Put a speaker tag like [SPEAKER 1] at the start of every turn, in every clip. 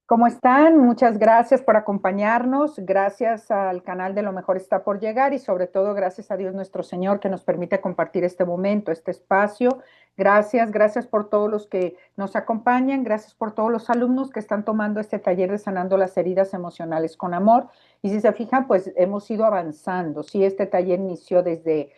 [SPEAKER 1] ¿Cómo están? Muchas gracias por acompañarnos. Gracias al canal de Lo Mejor Está por Llegar y sobre todo gracias a Dios nuestro Señor que nos permite compartir este momento, este espacio. Gracias por todos los que nos acompañan. Gracias por todos los alumnos que están tomando este taller de Sanando las Heridas Emocionales con Amor. Y si se fijan, pues hemos ido avanzando. Sí, este taller inició desde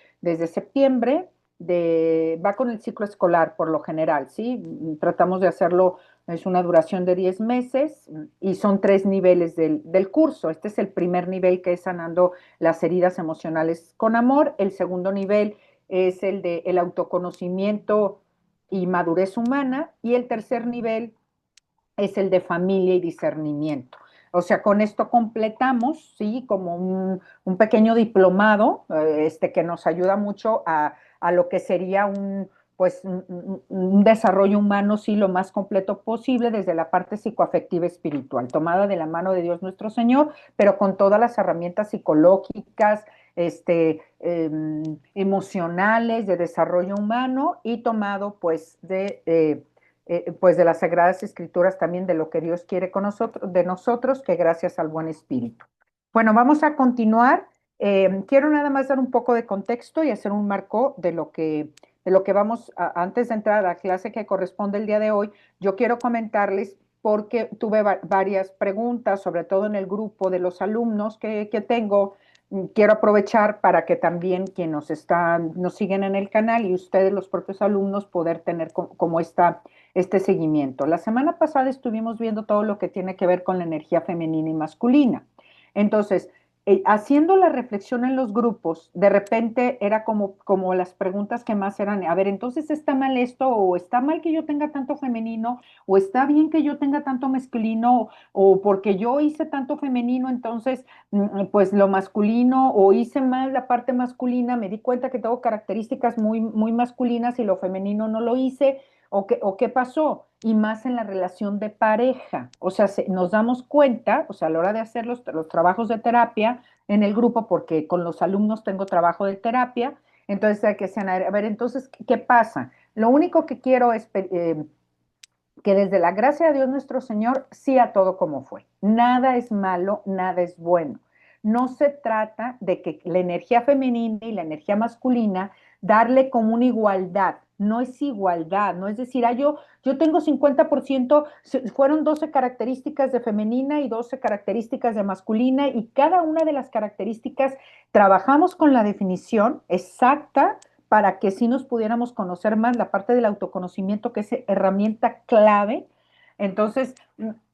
[SPEAKER 1] septiembre. Va con el ciclo escolar por lo general, ¿sí? Tratamos de hacerlo, es una duración de 10 meses y son 3 niveles del curso. Este es el primer nivel, que es Sanando las Heridas Emocionales con Amor. El segundo nivel es el de el autoconocimiento y madurez humana. Y el tercer nivel es el de familia y discernimiento. O sea, con esto completamos, ¿sí? Como un pequeño diplomado, que nos ayuda mucho a lo que sería pues, un desarrollo humano, sí, lo más completo posible desde la parte psicoafectiva espiritual, tomada de la mano de Dios nuestro Señor, pero con todas las herramientas psicológicas, emocionales, de desarrollo humano y tomado pues de las Sagradas Escrituras también, de lo que Dios quiere con nosotros, de nosotros, que gracias al buen Espíritu. Bueno, vamos a continuar. Quiero nada más dar un poco de contexto y hacer un marco de lo que vamos antes de entrar a la clase que corresponde el día de hoy. Yo quiero comentarles porque tuve varias preguntas, sobre todo en el grupo de los alumnos que tengo. Quiero aprovechar para que también quienes nos siguen en el canal y ustedes, los propios alumnos, poder tener como este seguimiento. La semana pasada estuvimos viendo todo lo que tiene que ver con la energía femenina y masculina. Entonces, haciendo la reflexión en los grupos, de repente era como las preguntas que más eran, a ver, entonces está mal esto, o está mal que yo tenga tanto femenino, o está bien que yo tenga tanto masculino, o porque yo hice tanto femenino, entonces, pues lo masculino, o hice mal la parte masculina, me di cuenta que tengo características muy, muy masculinas y lo femenino no lo hice. ¿O qué pasó? Y más en la relación de pareja. O sea, nos damos cuenta, o sea, a la hora de hacer los trabajos de terapia en el grupo, porque con los alumnos tengo trabajo de terapia, entonces hay que sean, a ver, entonces, ¿qué pasa? Lo único que quiero es que desde la gracia de Dios nuestro Señor, sí a todo como fue. Nada es malo, nada es bueno. No se trata de que la energía femenina y la energía masculina darle como una igualdad. No es igualdad, no es decir, yo tengo 50%, fueron 12 características de femenina y 12 características de masculina, y cada una de las características trabajamos con la definición exacta para que sí nos pudiéramos conocer más, la parte del autoconocimiento, que es herramienta clave. Entonces,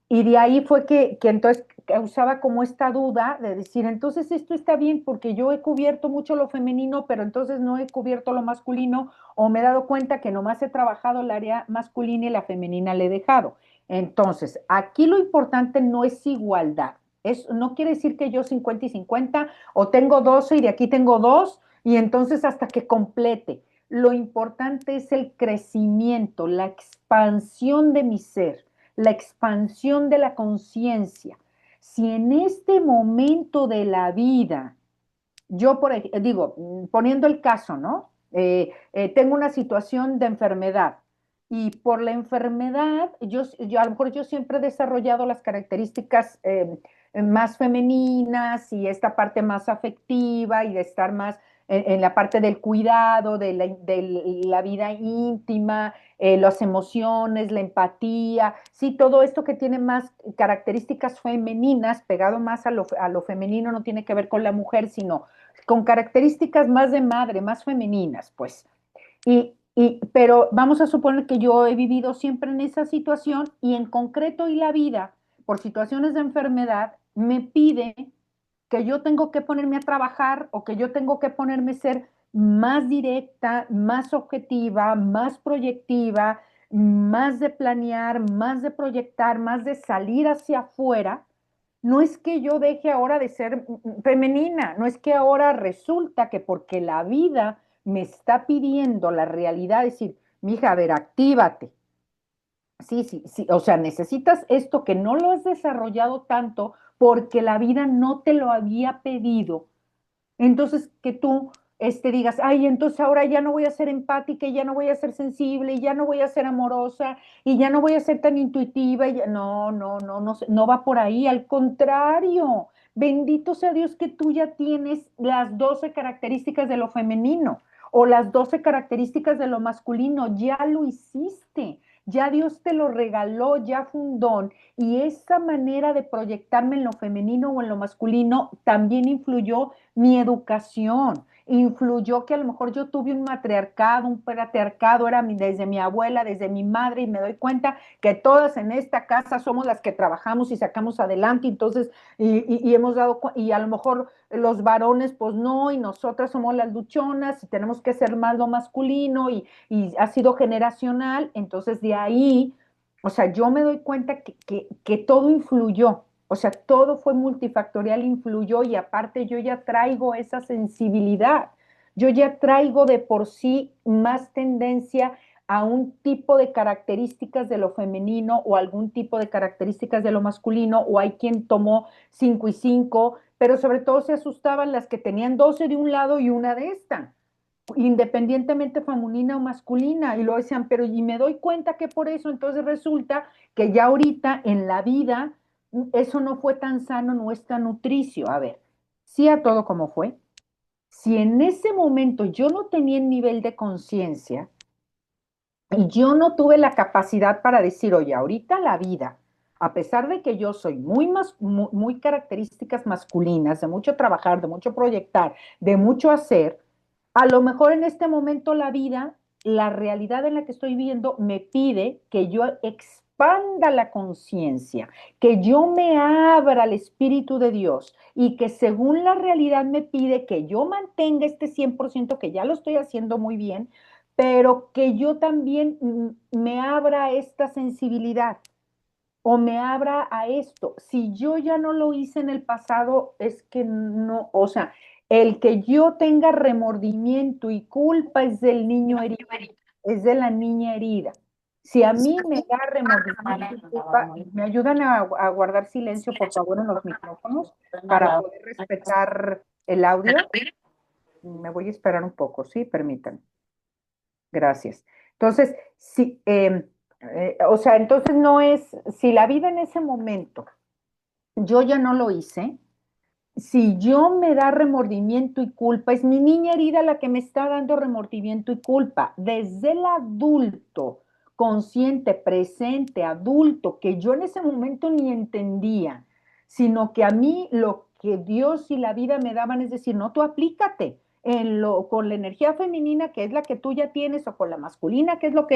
[SPEAKER 1] y de ahí fue que entonces causaba como esta duda de decir, entonces esto está bien porque yo he cubierto mucho lo femenino, pero entonces no he cubierto lo masculino, o me he dado cuenta que nomás he trabajado el área masculina y la femenina le he dejado. Entonces, aquí lo importante no es igualdad. No quiere decir que yo 50 y 50, o tengo 12 y de aquí tengo 2, y entonces hasta que complete. Lo importante es el crecimiento, la expansión de mi ser, la expansión de la conciencia. Si en este momento de la vida, yo digo, poniendo el caso, ¿no? Tengo una situación de enfermedad, y por la enfermedad, a lo mejor yo siempre he desarrollado las características más femeninas y esta parte más afectiva y de estar más en la parte del cuidado, de la vida íntima, las emociones, la empatía, sí, todo esto que tiene más características femeninas, pegado más a lo femenino, no tiene que ver con la mujer, sino con características más de madre, más femeninas, pues. Pero vamos a suponer que yo he vivido siempre en esa situación, y en concreto y la vida, por situaciones de enfermedad, me pide que yo tengo que ponerme a trabajar, o que yo tengo que ponerme a ser más directa, más objetiva, más proyectiva, más de planear, más de proyectar, más de salir hacia afuera. No es que yo deje ahora de ser femenina, no es que ahora resulta que porque la vida me está pidiendo la realidad, decir, mija, a ver, actívate. Sí, sí, sí, o sea, necesitas esto que no lo has desarrollado tanto porque la vida no te lo había pedido. Entonces, que tú digas, ay, entonces ahora ya no voy a ser empática, y ya no voy a ser sensible, y ya no voy a ser amorosa, y ya no voy a ser tan intuitiva. No, no, no, no, no va por ahí, al contrario. Bendito sea Dios que tú ya tienes las 12 características de lo femenino o las 12 características de lo masculino, ya lo hiciste. Ya Dios te lo regaló, ya fue un don. Y esa manera de proyectarme en lo femenino o en lo masculino también influyó mi educación, influyó que a lo mejor yo tuve un matriarcado, un patriarcado, era desde mi abuela, desde mi madre, y me doy cuenta que todas en esta casa somos las que trabajamos y sacamos adelante, entonces, y hemos dado, y a lo mejor los varones, pues no, y nosotras somos las luchonas, y tenemos que ser más lo masculino, y ha sido generacional, entonces de ahí, o sea, yo me doy cuenta que todo influyó, o sea, todo fue multifactorial, influyó y aparte yo ya traigo esa sensibilidad. Yo ya traigo de por sí más tendencia a un tipo de características de lo femenino o algún tipo de características de lo masculino, o hay quien tomó 5 y 5, pero sobre todo se asustaban las que tenían 12 de un lado y una de esta, independientemente femenina o masculina, y lo decían, pero y me doy cuenta que por eso, entonces resulta que ya ahorita en la vida eso no fue tan sano, no es tan nutricio. A ver, sí a todo como fue. Si en ese momento yo no tenía el nivel de conciencia y yo no tuve la capacidad para decir, oye, ahorita la vida, a pesar de que yo soy muy características masculinas, de mucho trabajar, de mucho proyectar, de mucho hacer, a lo mejor en este momento la vida, la realidad en la que estoy viviendo, me pide que yo expanda la conciencia, que yo me abra al Espíritu de Dios y que según la realidad me pide que yo mantenga este 100% que ya lo estoy haciendo muy bien, pero que yo también me abra a esta sensibilidad o me abra a esto. Si yo ya no lo hice en el pasado, es que no, o sea, el que yo tenga remordimiento y culpa es del niño herido, es de la niña herida. Si a mí me da remordimiento y culpa, me ayudan a guardar silencio, por favor, en los micrófonos para poder respetar el audio. Me voy a esperar un poco, ¿sí? Permítanme. Gracias. Entonces, si, o sea, entonces no es, si la vida en ese momento yo ya no lo hice, si yo me da remordimiento y culpa, es mi niña herida la que me está dando remordimiento y culpa. Desde el adulto, consciente, presente, adulto, que yo en ese momento ni entendía, sino que a mí lo que Dios y la vida me daban es decir, no, tú aplícate con la energía femenina, que es la que tú ya tienes, o con la masculina, que es lo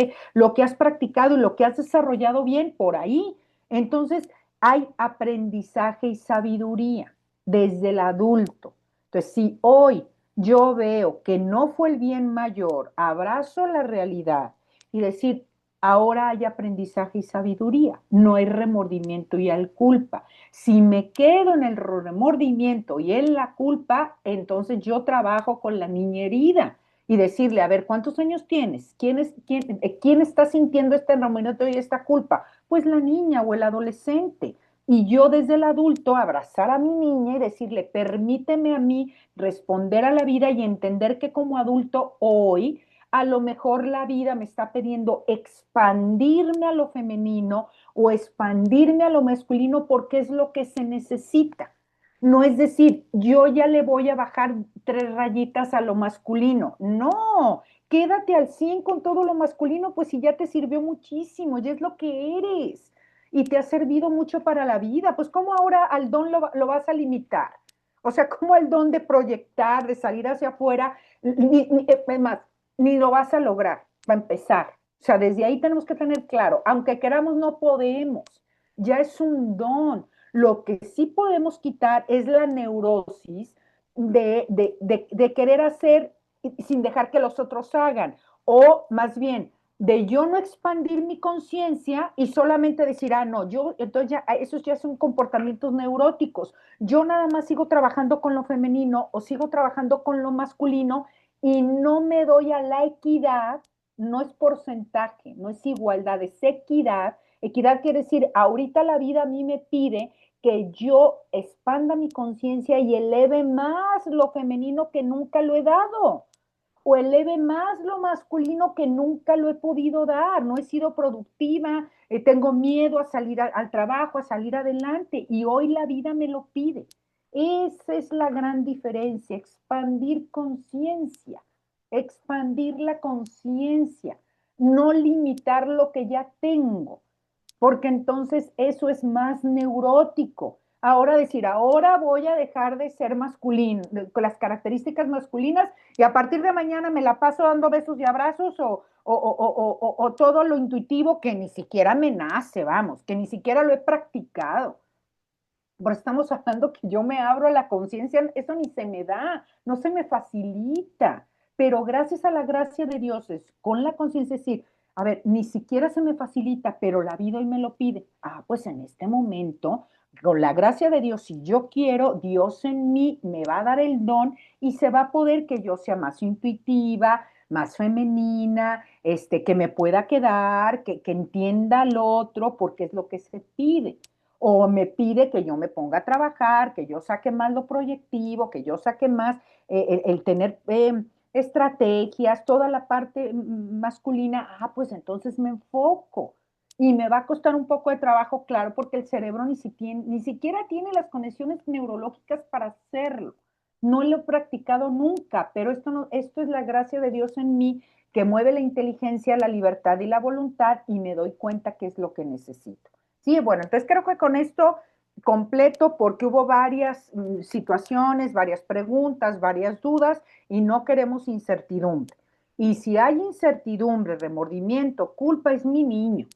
[SPEAKER 1] que has practicado y lo que has desarrollado bien por ahí. Entonces, hay aprendizaje y sabiduría desde el adulto. Entonces, si hoy yo veo que no fue el bien mayor, abrazo la realidad y decir, ahora hay aprendizaje y sabiduría, no hay remordimiento y hay culpa. Si me quedo en el remordimiento y en la culpa, entonces yo trabajo con la niña herida y decirle, a ver, ¿cuántos años tienes? ¿Quién está sintiendo este remordimiento y esta culpa? Pues la niña o el adolescente. Y yo desde el adulto abrazar a mi niña y decirle, permíteme a mí responder a la vida y entender que como adulto hoy, a lo mejor la vida me está pidiendo expandirme a lo femenino o expandirme a lo masculino porque es lo que se necesita. No es decir, yo ya le voy a bajar 3 rayitas a lo masculino. No, quédate al 100 con todo lo masculino, pues si ya te sirvió muchísimo, ya es lo que eres y te ha servido mucho para la vida, pues ¿cómo ahora al don lo vas a limitar? O sea, ¿cómo al don de proyectar, de salir hacia afuera, más, ni lo vas a lograr, va a empezar? O sea, desde ahí tenemos que tener claro, aunque queramos, no podemos, ya es un don. Lo que sí podemos quitar es la neurosis de querer hacer sin dejar que los otros hagan, o más bien, de yo no expandir mi conciencia y solamente decir, ah, no, yo, entonces ya, esos ya son comportamientos neuróticos. Yo nada más sigo trabajando con lo femenino o sigo trabajando con lo masculino y no me doy a la equidad, no es porcentaje, no es igualdad, es equidad. Equidad quiere decir, ahorita la vida a mí me pide que yo expanda mi conciencia y eleve más lo femenino que nunca lo he dado, o eleve más lo masculino que nunca lo he podido dar, no he sido productiva, tengo miedo a salir al trabajo, a salir adelante, y hoy la vida me lo pide. Esa es la gran diferencia, expandir la conciencia, no limitar lo que ya tengo, porque entonces eso es más neurótico. Ahora decir, ahora voy a dejar de ser masculino, con las características masculinas, y a partir de mañana me la paso dando besos y abrazos o todo lo intuitivo que ni siquiera me nace, vamos, que ni siquiera lo he practicado. Pero estamos hablando que yo me abro a la conciencia, eso ni se me da, no se me facilita, pero gracias a la gracia de Dios, es con la conciencia decir, a ver, ni siquiera se me facilita, pero la vida hoy me lo pide. Ah, pues en este momento, con la gracia de Dios, si yo quiero, Dios en mí me va a dar el don y se va a poder que yo sea más intuitiva, más femenina, que me pueda quedar, que entienda al otro, porque es lo que se pide o me pide que yo me ponga a trabajar, que yo saque más lo proyectivo, que yo saque más el tener estrategias, toda la parte masculina, pues entonces me enfoco. Y me va a costar un poco de trabajo, claro, porque el cerebro ni siquiera tiene las conexiones neurológicas para hacerlo. No lo he practicado nunca, pero esto es la gracia de Dios en mí, que mueve la inteligencia, la libertad y la voluntad, y me doy cuenta que es lo que necesito. Sí, bueno, entonces creo que con esto completo, porque hubo varias situaciones, varias preguntas, varias dudas, y no queremos incertidumbre. Y si hay incertidumbre, remordimiento, culpa, es mi niño,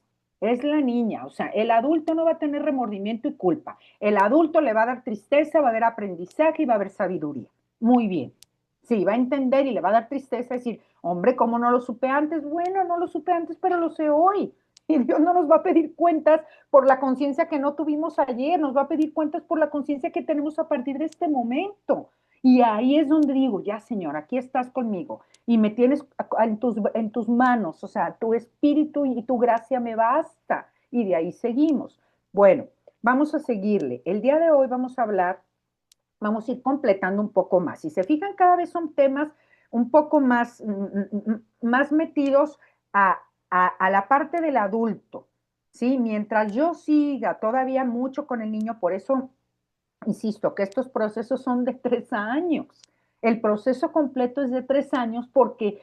[SPEAKER 1] es la niña. O sea, el adulto no va a tener remordimiento y culpa. El adulto le va a dar tristeza, va a haber aprendizaje y va a haber sabiduría. Muy bien. Sí, va a entender y le va a dar tristeza decir, hombre, ¿cómo no lo supe antes? Bueno, no lo supe antes, pero lo sé hoy. Y Dios no nos va a pedir cuentas por la conciencia que no tuvimos ayer, nos va a pedir cuentas por la conciencia que tenemos a partir de este momento. Y ahí es donde digo, ya Señor, aquí estás conmigo y me tienes en tus manos, o sea, tu espíritu y tu gracia me basta. Y de ahí seguimos. Bueno, vamos a seguirle. El día de hoy vamos a hablar, vamos a ir completando un poco más. Si se fijan, cada vez son temas un poco más metidos a la parte del adulto, ¿sí? Mientras yo siga todavía mucho con el niño, por eso insisto que estos procesos son de 3 años. El proceso completo es de 3 años porque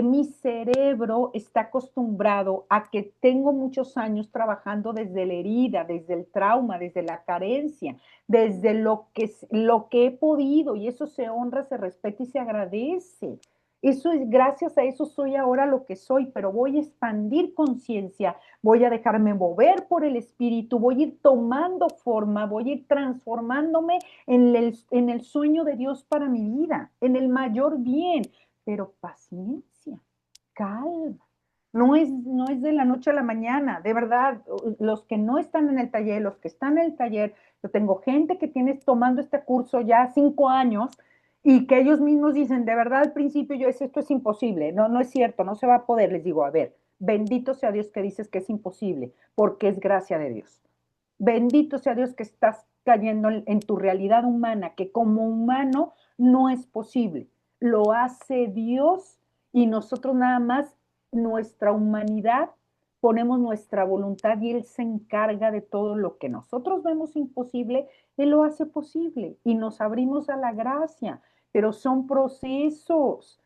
[SPEAKER 1] mi cerebro está acostumbrado a que tengo muchos años trabajando desde la herida, desde el trauma, desde la carencia, desde lo que he podido, y eso se honra, se respeta y se agradece. Eso es, gracias a eso soy ahora lo que soy, pero voy a expandir conciencia, voy a dejarme mover por el espíritu, voy a ir tomando forma, voy a ir transformándome en el sueño de Dios para mi vida, en el mayor bien, pero paciencia, calma. No es de la noche a la mañana, de verdad, los que no están en el taller, los que están en el taller, yo tengo gente que tiene tomando este curso ya 5 años y que ellos mismos dicen, de verdad al principio yo decía, esto es imposible, no, no es cierto, no se va a poder, les digo, a ver, bendito sea Dios que dices que es imposible, porque es gracia de Dios. Bendito sea Dios que estás cayendo en tu realidad humana, que como humano no es posible. Lo hace Dios y nosotros nada más, nuestra humanidad, ponemos nuestra voluntad y Él se encarga de todo lo que nosotros vemos imposible, Él lo hace posible y nos abrimos a la gracia, pero son procesos.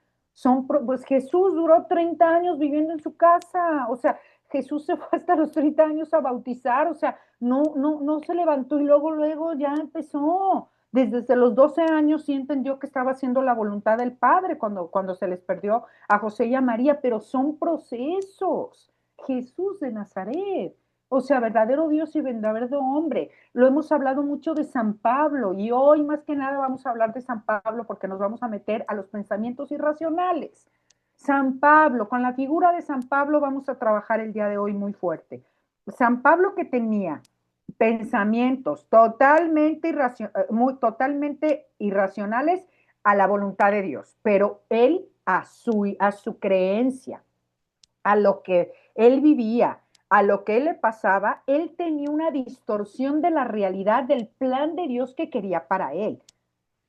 [SPEAKER 1] Pues Jesús duró 30 años viviendo en su casa, o sea, Jesús se fue hasta los 30 años a bautizar, o sea, no se levantó y luego ya empezó. Desde los 12 años sí entendió que estaba haciendo la voluntad del Padre cuando se les perdió a José y a María, pero son procesos. Jesús de Nazaret, o sea, verdadero Dios y verdadero hombre. Lo hemos hablado mucho de San Pablo y hoy más que nada vamos a hablar de San Pablo porque nos vamos a meter a los pensamientos irracionales. San Pablo, con la figura de San Pablo vamos a trabajar el día de hoy muy fuerte. San Pablo que tenía pensamientos totalmente irracionales a la voluntad de Dios, pero él a su creencia, a lo que él vivía, a lo que él le pasaba, él tenía una distorsión de la realidad del plan de Dios que quería para él.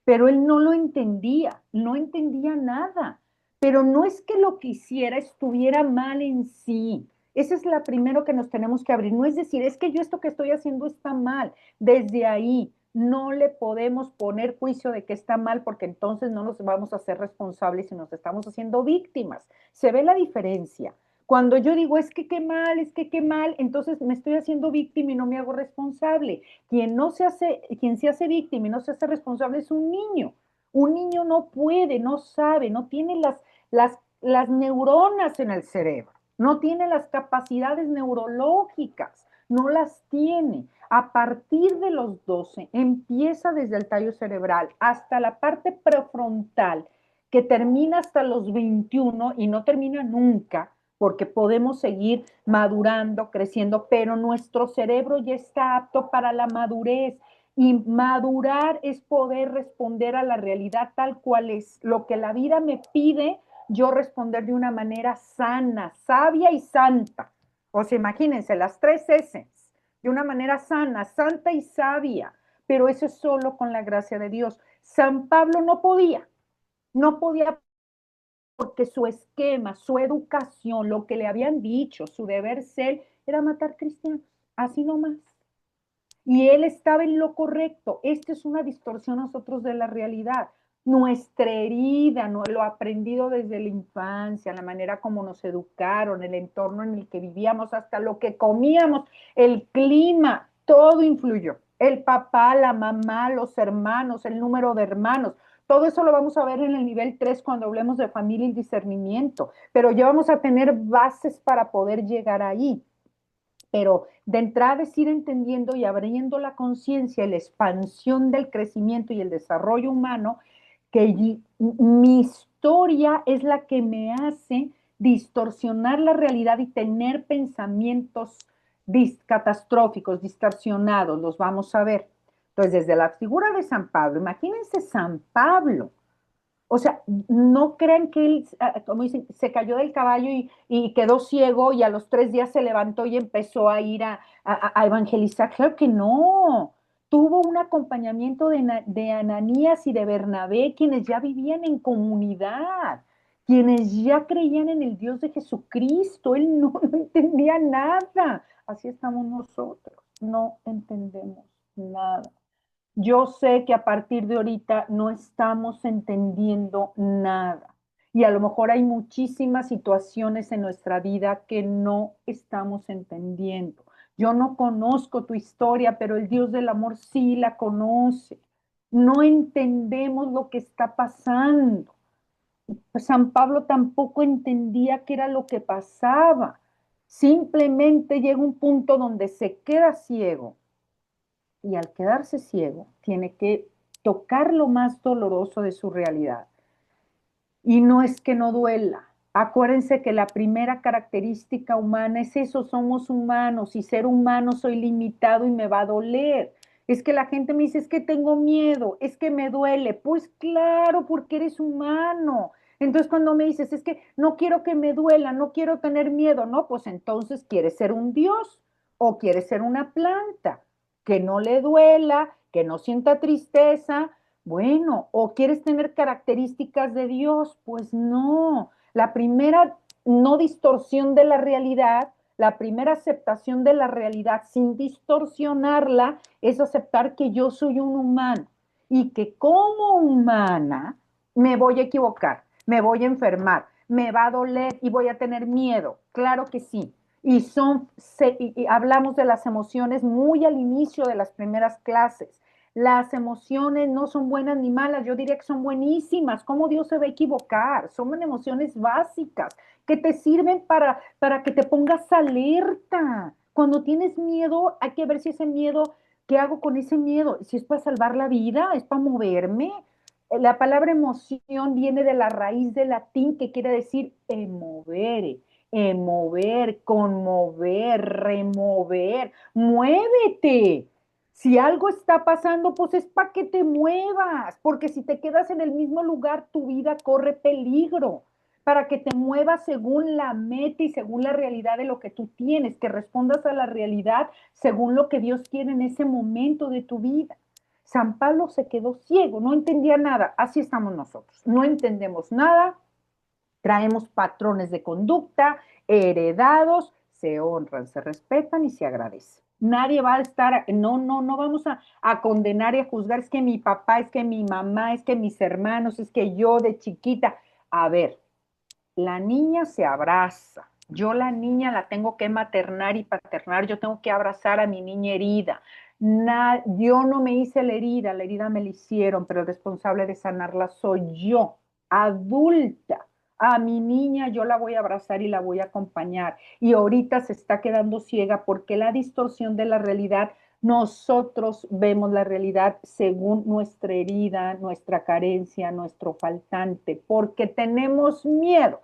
[SPEAKER 1] Pero él no lo entendía, no entendía nada. Pero no es que lo que hiciera estuviera mal en sí. Esa es la primero que nos tenemos que abrir. No es decir, es que yo esto que estoy haciendo está mal. Desde ahí no le podemos poner juicio de que está mal porque entonces no nos vamos a hacer responsables y nos estamos haciendo víctimas. Se ve la diferencia. Cuando yo digo, es que qué mal, es que qué mal, entonces me estoy haciendo víctima y no me hago responsable. Quien se hace víctima y no se hace responsable es un niño. Un niño no puede, no sabe, no tiene las neuronas en el cerebro, no tiene las capacidades neurológicas, no las tiene. A partir de los 12 empieza desde el tallo cerebral hasta la parte prefrontal, que termina hasta los 21 y no termina nunca, porque podemos seguir madurando, creciendo, pero nuestro cerebro ya está apto para la madurez. Y madurar es poder responder a la realidad tal cual es. Lo que la vida me pide, yo responder de una manera sana, sabia y santa. O sea, imagínense, las tres S, de una manera sana, santa y sabia. Pero eso es solo con la gracia de Dios. San Pablo no podía porque su esquema, su educación, lo que le habían dicho, su deber ser, era matar cristianos, así nomás. Y él estaba en lo correcto. Esta es una distorsión nosotros de la realidad. Nuestra herida, no, lo aprendido desde la infancia, la manera como nos educaron, el entorno en el que vivíamos, hasta lo que comíamos, el clima, todo influyó. El papá, la mamá, los hermanos, el número de hermanos. Todo eso lo vamos a ver en el nivel 3 cuando hablemos de familia y discernimiento, pero ya vamos a tener bases para poder llegar ahí. Pero de entrada es ir entendiendo y abriendo la conciencia, la expansión del crecimiento y el desarrollo humano, que mi historia es la que me hace distorsionar la realidad y tener pensamientos catastróficos, distorsionados, los vamos a ver. Entonces, desde la figura de San Pablo, imagínense San Pablo, o sea, no crean que él, como dicen, se cayó del caballo y quedó ciego y a los 3 días se levantó y empezó a ir a evangelizar. Claro que no. Tuvo un acompañamiento de Ananías y de Bernabé, quienes ya vivían en comunidad, quienes ya creían en el Dios de Jesucristo. Él no entendía nada. Así estamos nosotros. No entendemos nada. Yo sé que a partir de ahorita no estamos entendiendo nada y a lo mejor hay muchísimas situaciones en nuestra vida que no estamos entendiendo. Yo no conozco tu historia, pero el Dios del amor sí la conoce. No entendemos lo que está pasando. San Pablo tampoco entendía qué era lo que pasaba. Simplemente llega un punto donde se queda ciego y al quedarse ciego tiene que tocar lo más doloroso de su realidad. Y no es que no duela. Acuérdense que la primera característica humana es eso, somos humanos y ser humano soy limitado y me va a doler. Es que la gente me dice, es que tengo miedo, es que me duele. Pues claro, porque eres humano. Entonces cuando me dices, es que no quiero que me duela, no quiero tener miedo, no, pues entonces quieres ser un dios o quieres ser una planta, que no le duela, que no sienta tristeza. Bueno, ¿o quieres tener características de Dios? Pues no. La primera no distorsión de la realidad, la primera aceptación de la realidad sin distorsionarla es aceptar que yo soy un humano y que como humana me voy a equivocar, me voy a enfermar, me va a doler y voy a tener miedo. Claro que sí. Y hablamos de las emociones muy al inicio de las primeras clases. Las emociones no son buenas ni malas, yo diría que son buenísimas. ¿Cómo Dios se va a equivocar? Son emociones básicas que te sirven para que te pongas alerta. Cuando tienes miedo, hay que ver si ese miedo, ¿qué hago con ese miedo? Si es para salvar la vida, es para moverme. La palabra emoción viene de la raíz del latín que quiere decir emovere, mover, conmover, remover. Muévete. Si algo está pasando, pues es para que te muevas, porque si te quedas en el mismo lugar, tu vida corre peligro. para que te muevas según la meta y según la realidad de lo que tú tienes, que respondas a la realidad según lo que Dios quiere en ese momento de tu vida. San Pablo se quedó ciego, no entendía nada. Así estamos nosotros. No entendemos nada, traemos patrones de conducta heredados, se honran, se respetan y se agradecen. Nadie va a estar, no vamos a condenar y a juzgar, es que mi papá, es que mi mamá, es que mis hermanos, es que yo de chiquita. A ver, la niña se abraza. Yo la niña la tengo que maternar y paternar, yo tengo que abrazar a mi niña herida. Yo no me hice la herida me la hicieron, pero el responsable de sanarla soy yo, adulta. A mi niña yo la voy a abrazar y la voy a acompañar. Y ahorita se está quedando ciega porque la distorsión de la realidad, nosotros vemos la realidad según nuestra herida, nuestra carencia, nuestro faltante, porque tenemos miedo,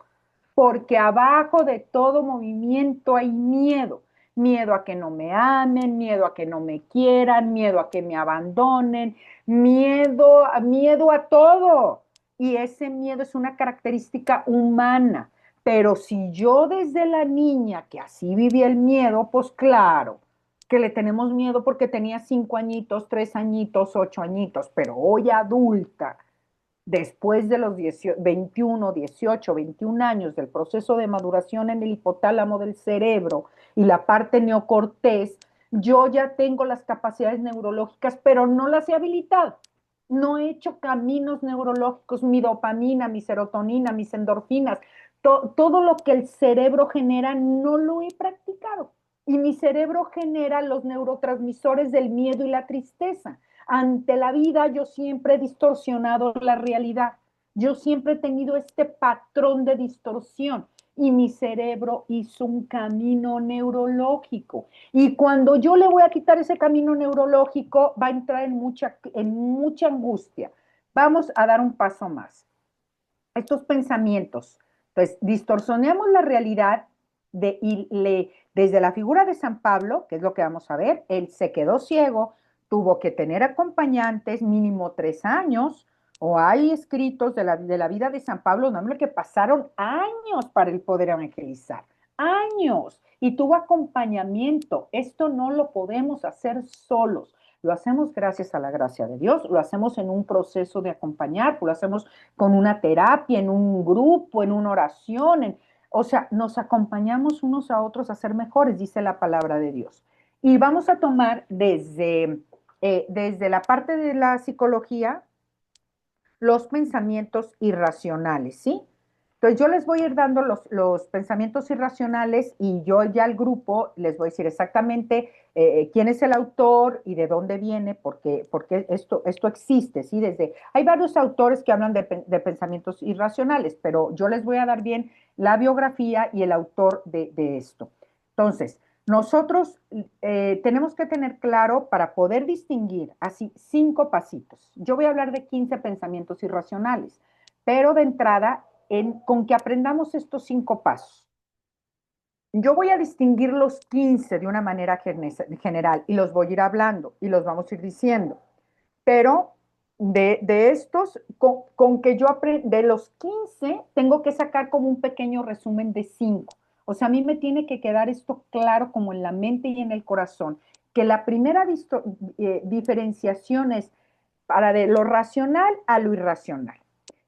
[SPEAKER 1] porque abajo de todo movimiento hay miedo. Miedo a que no me amen, miedo a que no me quieran, miedo a que me abandonen, miedo a todo. Y ese miedo es una característica humana. Pero si yo desde la niña, que así vivía el miedo, pues claro, que le tenemos miedo porque tenía 5 añitos, 3 añitos, 8 añitos, pero hoy adulta, después de los 21, 18, 21 años del proceso de maduración en el hipotálamo del cerebro y la parte neocortés, yo ya tengo las capacidades neurológicas, pero no las he habilitado. No he hecho caminos neurológicos, mi dopamina, mi serotonina, mis endorfinas, todo lo que el cerebro genera no lo he practicado. Y mi cerebro genera los neurotransmisores del miedo y la tristeza. Ante la vida yo siempre he distorsionado la realidad. Yo siempre he tenido este patrón de distorsión y mi cerebro hizo un camino neurológico. Y cuando yo le voy a quitar ese camino neurológico, va a entrar en mucha angustia. Vamos a dar un paso más. Estos pensamientos, pues distorsionamos la realidad desde la figura de San Pablo, que es lo que vamos a ver, él se quedó ciego, tuvo que tener acompañantes mínimo 3 años, o hay escritos de la vida de San Pablo, no, que pasaron años para él poder evangelizar, años, y tuvo acompañamiento. Esto no lo podemos hacer solos. Lo hacemos gracias a la gracia de Dios, lo hacemos en un proceso de acompañar, lo hacemos con una terapia, en un grupo, en una oración, o sea, nos acompañamos unos a otros a ser mejores, dice la palabra de Dios. Y vamos a tomar desde la parte de la psicología los pensamientos irracionales, ¿sí? Entonces yo les voy a ir dando los pensamientos irracionales y yo ya al grupo les voy a decir exactamente quién es el autor y de dónde viene, porque esto existe, ¿sí? Hay varios autores que hablan de pensamientos irracionales, pero yo les voy a dar bien la biografía y el autor de esto. Entonces, nosotros tenemos que tener claro para poder distinguir así 5 pasitos. Yo voy a hablar de 15 pensamientos irracionales, pero de entrada, con que aprendamos estos 5 pasos. Yo voy a distinguir los 15 de una manera general y los voy a ir hablando y los vamos a ir diciendo. Pero de estos, con que yo de los 15, tengo que sacar como un pequeño resumen de 5. O sea, a mí me tiene que quedar esto claro como en la mente y en el corazón, que la primera diferenciación es para de lo racional a lo irracional.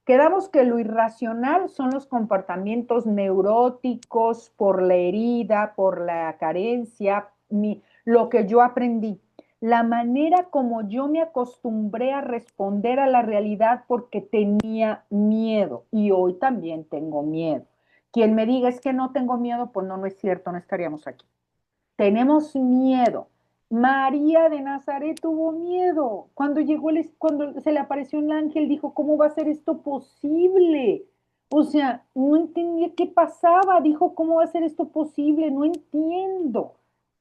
[SPEAKER 1] Quedamos que lo irracional son los comportamientos neuróticos por la herida, por la carencia, lo que yo aprendí, la manera como yo me acostumbré a responder a la realidad porque tenía miedo y hoy también tengo miedo. Quien me diga es que no tengo miedo, pues no es cierto, no estaríamos aquí. Tenemos miedo. María de Nazaret tuvo miedo. Cuando se le apareció el ángel, dijo, ¿cómo va a ser esto posible? O sea, no entendía qué pasaba. Dijo, ¿cómo va a ser esto posible? No entiendo.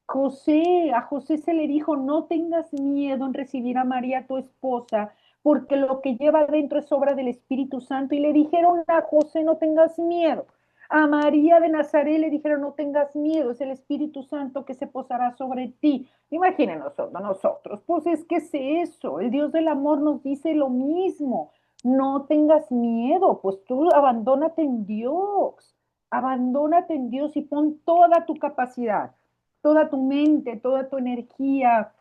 [SPEAKER 1] A José se le dijo, no tengas miedo en recibir a María, tu esposa, porque lo que lleva adentro es obra del Espíritu Santo. Y le dijeron a José, no tengas miedo. A María de Nazaret le dijeron, no tengas miedo, es el Espíritu Santo que se posará sobre ti. Imaginen nosotros, pues es que es eso, el Dios del amor nos dice lo mismo. No tengas miedo, pues tú abandónate en Dios y pon toda tu capacidad, toda tu mente, toda tu energía,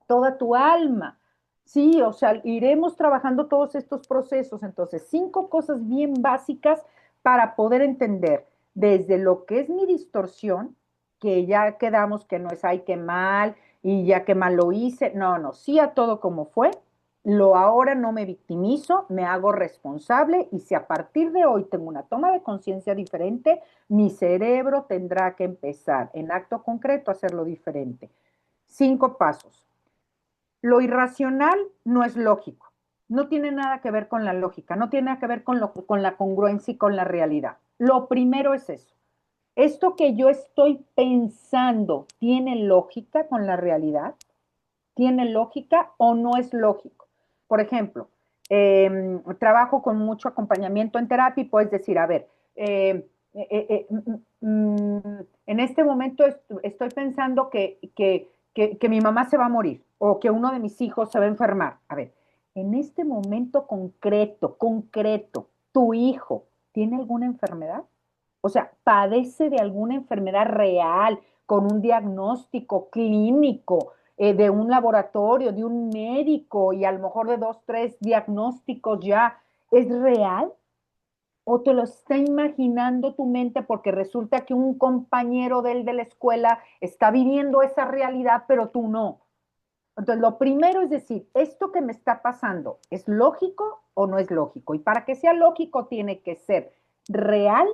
[SPEAKER 1] toda tu alma. Sí, o sea, iremos trabajando todos estos procesos. Entonces, 5 cosas bien básicas para poder entender desde lo que es mi distorsión, que ya quedamos que no es, ay, qué mal, y ya qué mal lo hice. No, no, sí a todo como fue. Lo ahora no me victimizo, me hago responsable y si a partir de hoy tengo una toma de conciencia diferente, mi cerebro tendrá que empezar en acto concreto a hacerlo diferente. 5 pasos. Lo irracional no es lógico, no tiene nada que ver con la lógica, no tiene nada que ver con la congruencia y con la realidad. Lo primero es eso. ¿Esto que yo estoy pensando tiene lógica con la realidad? ¿Tiene lógica o no es lógico? Por ejemplo, trabajo con mucho acompañamiento en terapia y puedes decir, a ver, en este momento estoy pensando que mi mamá se va a morir o que uno de mis hijos se va a enfermar. A ver, en este momento concreto, ¿tu hijo tiene alguna enfermedad? O sea, padece de alguna enfermedad real, con un diagnóstico clínico, de un laboratorio, de un médico y a lo mejor de 2, 3 diagnósticos ya, ¿es real? ¿O te lo está imaginando tu mente porque resulta que un compañero de él de la escuela está viviendo esa realidad, pero tú no? Entonces, lo primero es decir, ¿esto que me está pasando es lógico o no es lógico? Y para que sea lógico tiene que ser real,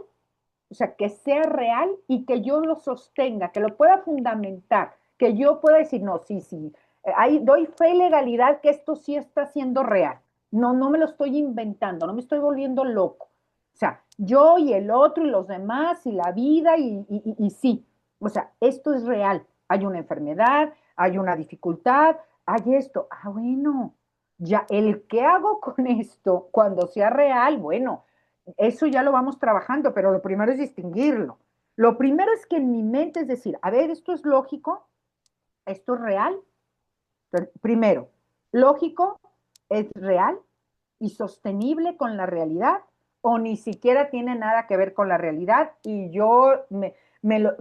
[SPEAKER 1] o sea, que sea real y que yo lo sostenga, que lo pueda fundamentar, que yo pueda decir, no, sí, sí, ahí doy fe y legalidad que esto sí está siendo real. No, no me lo estoy inventando, no me estoy volviendo loco. O sea, yo y el otro y los demás y la vida y sí, o sea, esto es real. Hay una enfermedad, hay una dificultad, hay esto. Ah, bueno, ya el qué hago con esto cuando sea real, bueno, eso ya lo vamos trabajando, pero lo primero es distinguirlo. Lo primero es que en mi mente es decir, a ver, esto es lógico, esto es real. Entonces, primero, lógico, es real y sostenible con la realidad o ni siquiera tiene nada que ver con la realidad y yo me lo,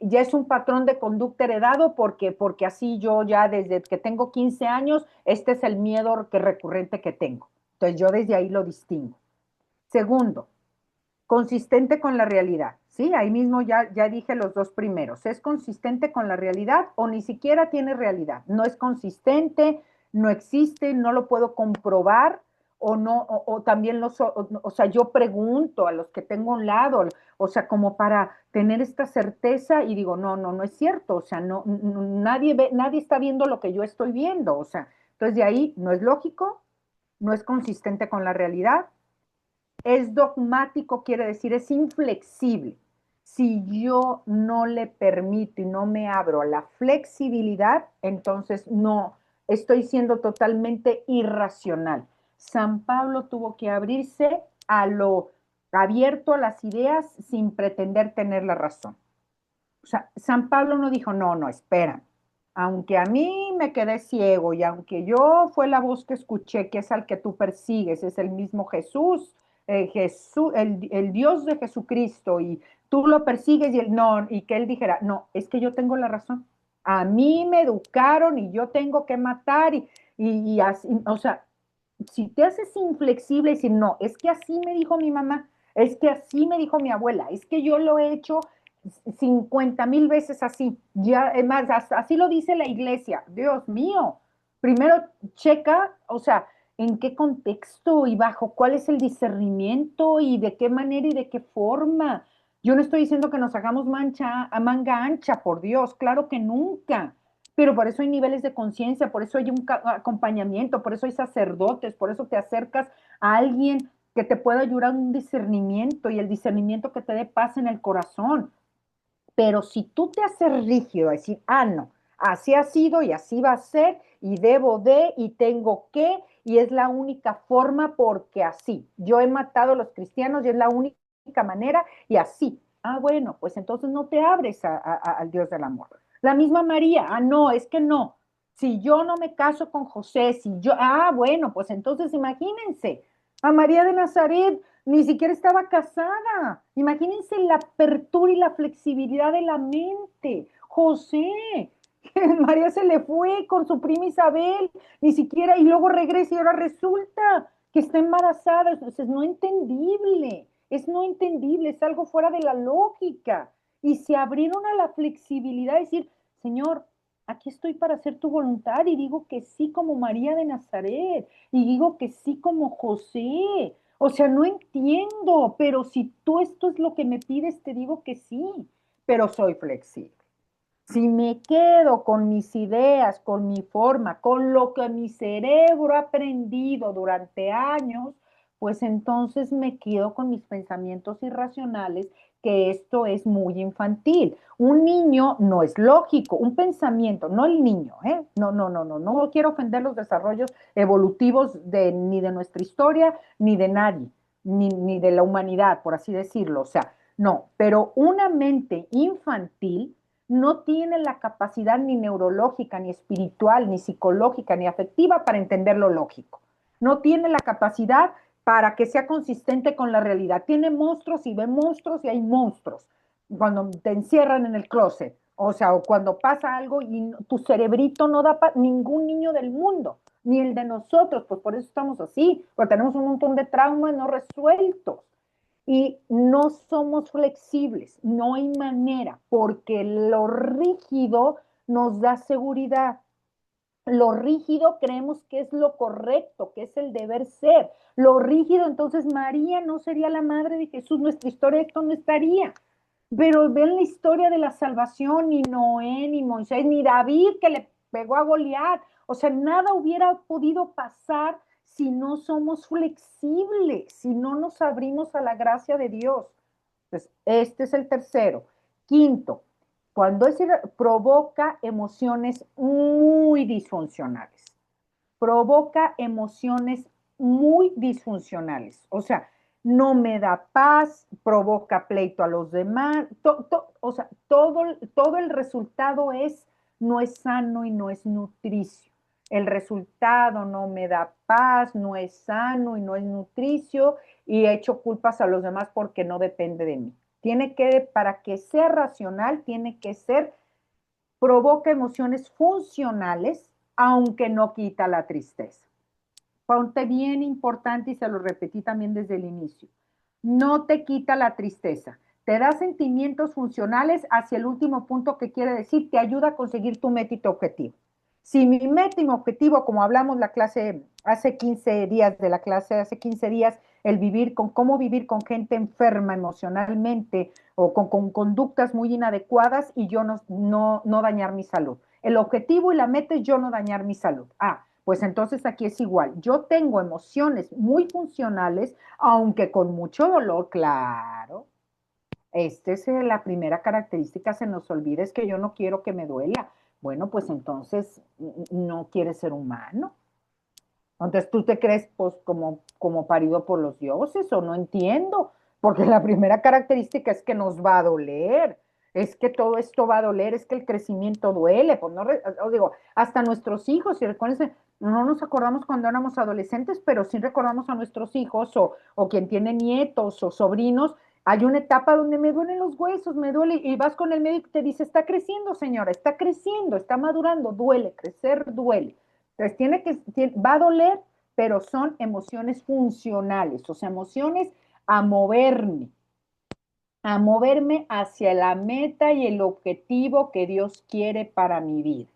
[SPEAKER 1] ya es un patrón de conducta heredado porque así yo ya desde que tengo 15 años, este es el miedo recurrente que tengo. Entonces yo desde ahí lo distingo. Segundo, consistente con la realidad. Sí, ahí mismo ya dije los 2 primeros. ¿Es consistente con la realidad o ni siquiera tiene realidad? No es consistente, no existe, no lo puedo comprobar o no, o también o sea, yo pregunto a los que tengo a un lado, o sea, como para tener esta certeza y digo, no, no, no es cierto, o sea, no, nadie está viendo lo que yo estoy viendo, o sea, entonces de ahí no es lógico, no es consistente con la realidad, es dogmático, quiere decir, es inflexible. Si yo no le permito y no me abro a la flexibilidad, entonces no, estoy siendo totalmente irracional. San Pablo tuvo que abrirse a lo abierto a las ideas sin pretender tener la razón. O sea, San Pablo no dijo, no, no, espera. Aunque a mí me quedé ciego y aunque yo fue la voz que escuché, que es al que tú persigues, es el mismo Jesús, el Dios de Jesucristo, y tú lo persigues y él no, y que él dijera, no, es que yo tengo la razón. A mí me educaron y yo tengo que matar y así, o sea, si te haces inflexible y decir, no, es que así me dijo mi mamá, es que así me dijo mi abuela, es que yo lo he hecho 50,000 veces así, ya, es más, así lo dice la iglesia, Dios mío, primero checa, o sea, en qué contexto y bajo cuál es el discernimiento y de qué manera y de qué forma. Yo no estoy diciendo que nos hagamos manga ancha, por Dios, claro que nunca, pero por eso hay niveles de conciencia, por eso hay un acompañamiento, por eso hay sacerdotes, por eso te acercas a alguien que te pueda ayudar a un discernimiento y el discernimiento que te dé paz en el corazón. Pero si tú te haces rígido a decir, ah, no, así ha sido y así va a ser, y debo de, y tengo que, y es la única forma porque así. Yo he matado a los cristianos y es la única manera, y así. Ah, bueno, pues entonces no te abres al Dios del amor. La misma María, ah, no, es que no. Si yo no me caso con José, si yo, ah, bueno, pues entonces imagínense. A María de Nazaret ni siquiera estaba casada. Imagínense la apertura y la flexibilidad de la mente. José, María se le fue con su prima Isabel, ni siquiera, y luego regresa y ahora resulta que está embarazada. Entonces, no entendible, es no entendible, es algo fuera de la lógica. Y se abrieron a la flexibilidad de decir, Señor, aquí estoy para hacer tu voluntad y digo que sí como María de Nazaret y digo que sí como José. O sea, no entiendo, pero si tú esto es lo que me pides, te digo que sí, pero soy flexible. Si me quedo con mis ideas, con mi forma, con lo que mi cerebro ha aprendido durante años, pues entonces me quedo con mis pensamientos irracionales, que esto es muy infantil. Un niño no es lógico, un pensamiento, no el niño, ¿eh? No, no, no, no, no quiero ofender los desarrollos evolutivos ni de nuestra historia, ni de nadie, ni de la humanidad, por así decirlo. O sea, no, pero una mente infantil no tiene la capacidad ni neurológica, ni espiritual, ni psicológica, ni afectiva para entender lo lógico. No tiene la capacidad para que sea consistente con la realidad. Tiene monstruos y ve monstruos y hay monstruos. Cuando te encierran en el closet, o sea, o cuando pasa algo y tu cerebrito no da para ningún niño del mundo, ni el de nosotros, pues por eso estamos así, porque tenemos un montón de traumas no resueltos y no somos flexibles, no hay manera, porque lo rígido nos da seguridad. Lo rígido creemos que es lo correcto, que es el deber ser. Lo rígido, entonces María no sería la madre de Jesús, nuestra historia esto no estaría. Pero ven la historia de la salvación, ni Noé, ni Moisés, ni David que le pegó a Goliat. O sea, nada hubiera podido pasar si no somos flexibles, si no nos abrimos a la gracia de Dios. Entonces, este es el tercero. Quinto, cuando es provoca emociones muy disfuncionales. Provoca emociones muy disfuncionales. O sea, no me da paz, provoca pleito a los demás. O sea, todo el resultado no es sano y no es nutricio. El resultado no me da paz, no es sano y no es nutricio y he hecho culpas a los demás porque no depende de mí. Para que sea racional, tiene que ser, provoca emociones funcionales, aunque no quita la tristeza. Ponte bien importante y se lo repetí también desde el inicio. No te quita la tristeza, te da sentimientos funcionales hacia el último punto que quiere decir, te ayuda a conseguir tu meta y tu objetivo. Si mi meta y mi objetivo, como hablamos la clase hace 15 días de la clase, hace 15 días, el vivir con cómo vivir con gente enferma emocionalmente o con conductas muy inadecuadas y yo no dañar mi salud. El objetivo y la meta es yo no dañar mi salud. Pues entonces aquí es igual. Yo tengo emociones muy funcionales, aunque con mucho dolor, claro. Esta es la primera característica, se nos olvida, es que yo no quiero que me duela. Bueno, pues entonces no quieres ser humano. Entonces tú te crees pues como parido por los dioses o no entiendo, porque la primera característica es que nos va a doler, es que todo esto va a doler, es que el crecimiento duele, pues no, os digo, hasta nuestros hijos, si recuerden, no nos acordamos cuando éramos adolescentes, pero sí recordamos a nuestros hijos o quien tiene nietos o sobrinos, hay una etapa donde me duelen los huesos, me duele, y vas con el médico y te dice, está creciendo señora, está creciendo, está madurando, duele, crecer duele. Entonces, va a doler, pero son emociones funcionales, o sea, emociones a moverme, a moverme hacia la meta y el objetivo que Dios quiere para mi vida,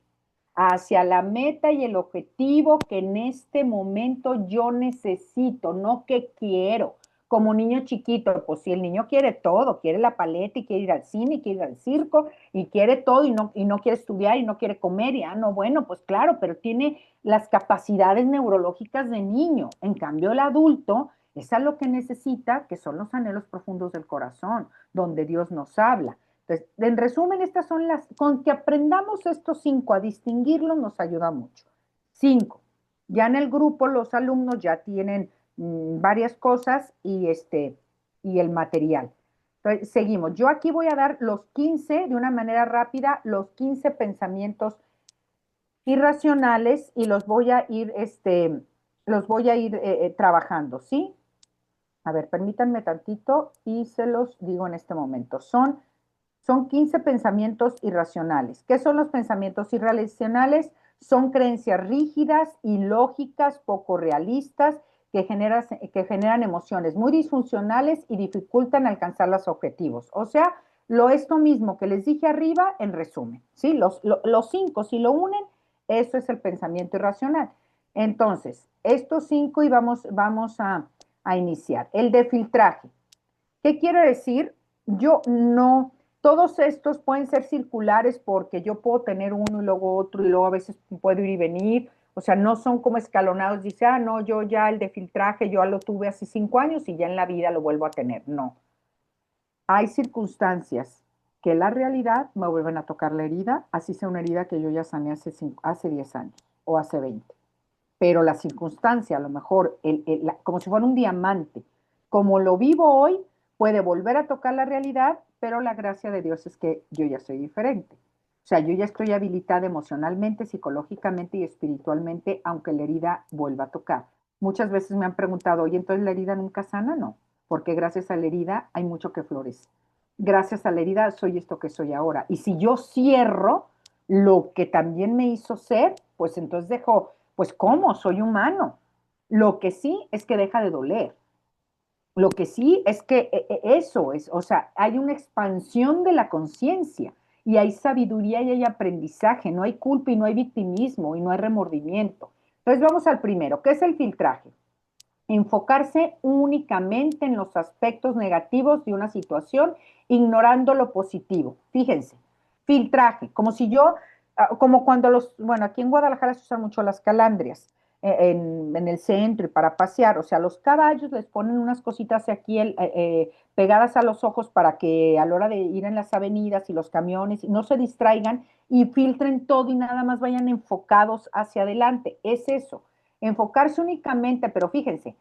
[SPEAKER 1] hacia la meta y el objetivo que en este momento yo necesito, no que quiero. Como niño chiquito, pues si el niño quiere todo, quiere la paleta y quiere ir al cine, y quiere ir al circo y quiere todo y no quiere estudiar y no quiere comer, y no, bueno, pues claro, pero tiene las capacidades neurológicas de niño. En cambio, el adulto es a lo que necesita, que son los anhelos profundos del corazón, donde Dios nos habla. Entonces, en resumen, estas son con que aprendamos estos 5 a distinguirlos nos ayuda mucho. 5. Ya en el grupo los alumnos ya tienen varias cosas y el material. Entonces, seguimos. Yo aquí voy a dar los 15 de una manera rápida, los 15 pensamientos irracionales y los voy a ir trabajando, ¿sí? A ver, permítanme tantito y se los digo en este momento. Son 15 pensamientos irracionales. ¿Qué son los pensamientos irracionales? Son creencias rígidas, ilógicas, poco realistas, que generan emociones muy disfuncionales y dificultan alcanzar los objetivos. O sea, esto mismo que les dije arriba, en resumen, ¿sí? Los cinco, si lo unen, eso es el pensamiento irracional. Entonces, estos cinco y vamos a iniciar. El de filtraje. ¿Qué quiere decir? Yo no, todos estos pueden ser circulares porque yo puedo tener uno y luego otro y luego a veces puedo ir y venir, o sea, no son como escalonados, dice, no, yo ya el de filtraje, yo ya lo tuve hace 5 años y ya en la vida lo vuelvo a tener. No, hay circunstancias que la realidad me vuelven a tocar la herida, así sea una herida que yo ya sané hace 10 años o hace 20. Pero la circunstancia, a lo mejor, como si fuera un diamante, como lo vivo hoy, puede volver a tocar la realidad, pero la gracia de Dios es que yo ya soy diferente. O sea, yo ya estoy habilitada emocionalmente, psicológicamente y espiritualmente, aunque la herida vuelva a tocar. Muchas veces me han preguntado, oye, entonces la herida nunca sana, no, porque gracias a la herida hay mucho que florece. Gracias a la herida soy esto que soy ahora. Y si yo cierro lo que también me hizo ser, pues entonces dejo, pues ¿cómo? Soy humano. Lo que sí es que deja de doler. Lo que sí es que eso es, o sea, hay una expansión de la conciencia y hay sabiduría y hay aprendizaje, no hay culpa y no hay victimismo y no hay remordimiento. Entonces vamos al primero, ¿qué es el filtraje? Enfocarse únicamente en los aspectos negativos de una situación, ignorando lo positivo. Fíjense, filtraje, como si yo, como cuando bueno, aquí en Guadalajara se usan mucho las calandrias en el centro y para pasear, o sea, los caballos les ponen unas cositas aquí pegadas a los ojos para que a la hora de ir en las avenidas y los camiones no se distraigan y filtren todo y nada más vayan enfocados hacia adelante. Es eso, enfocarse únicamente, pero fíjense,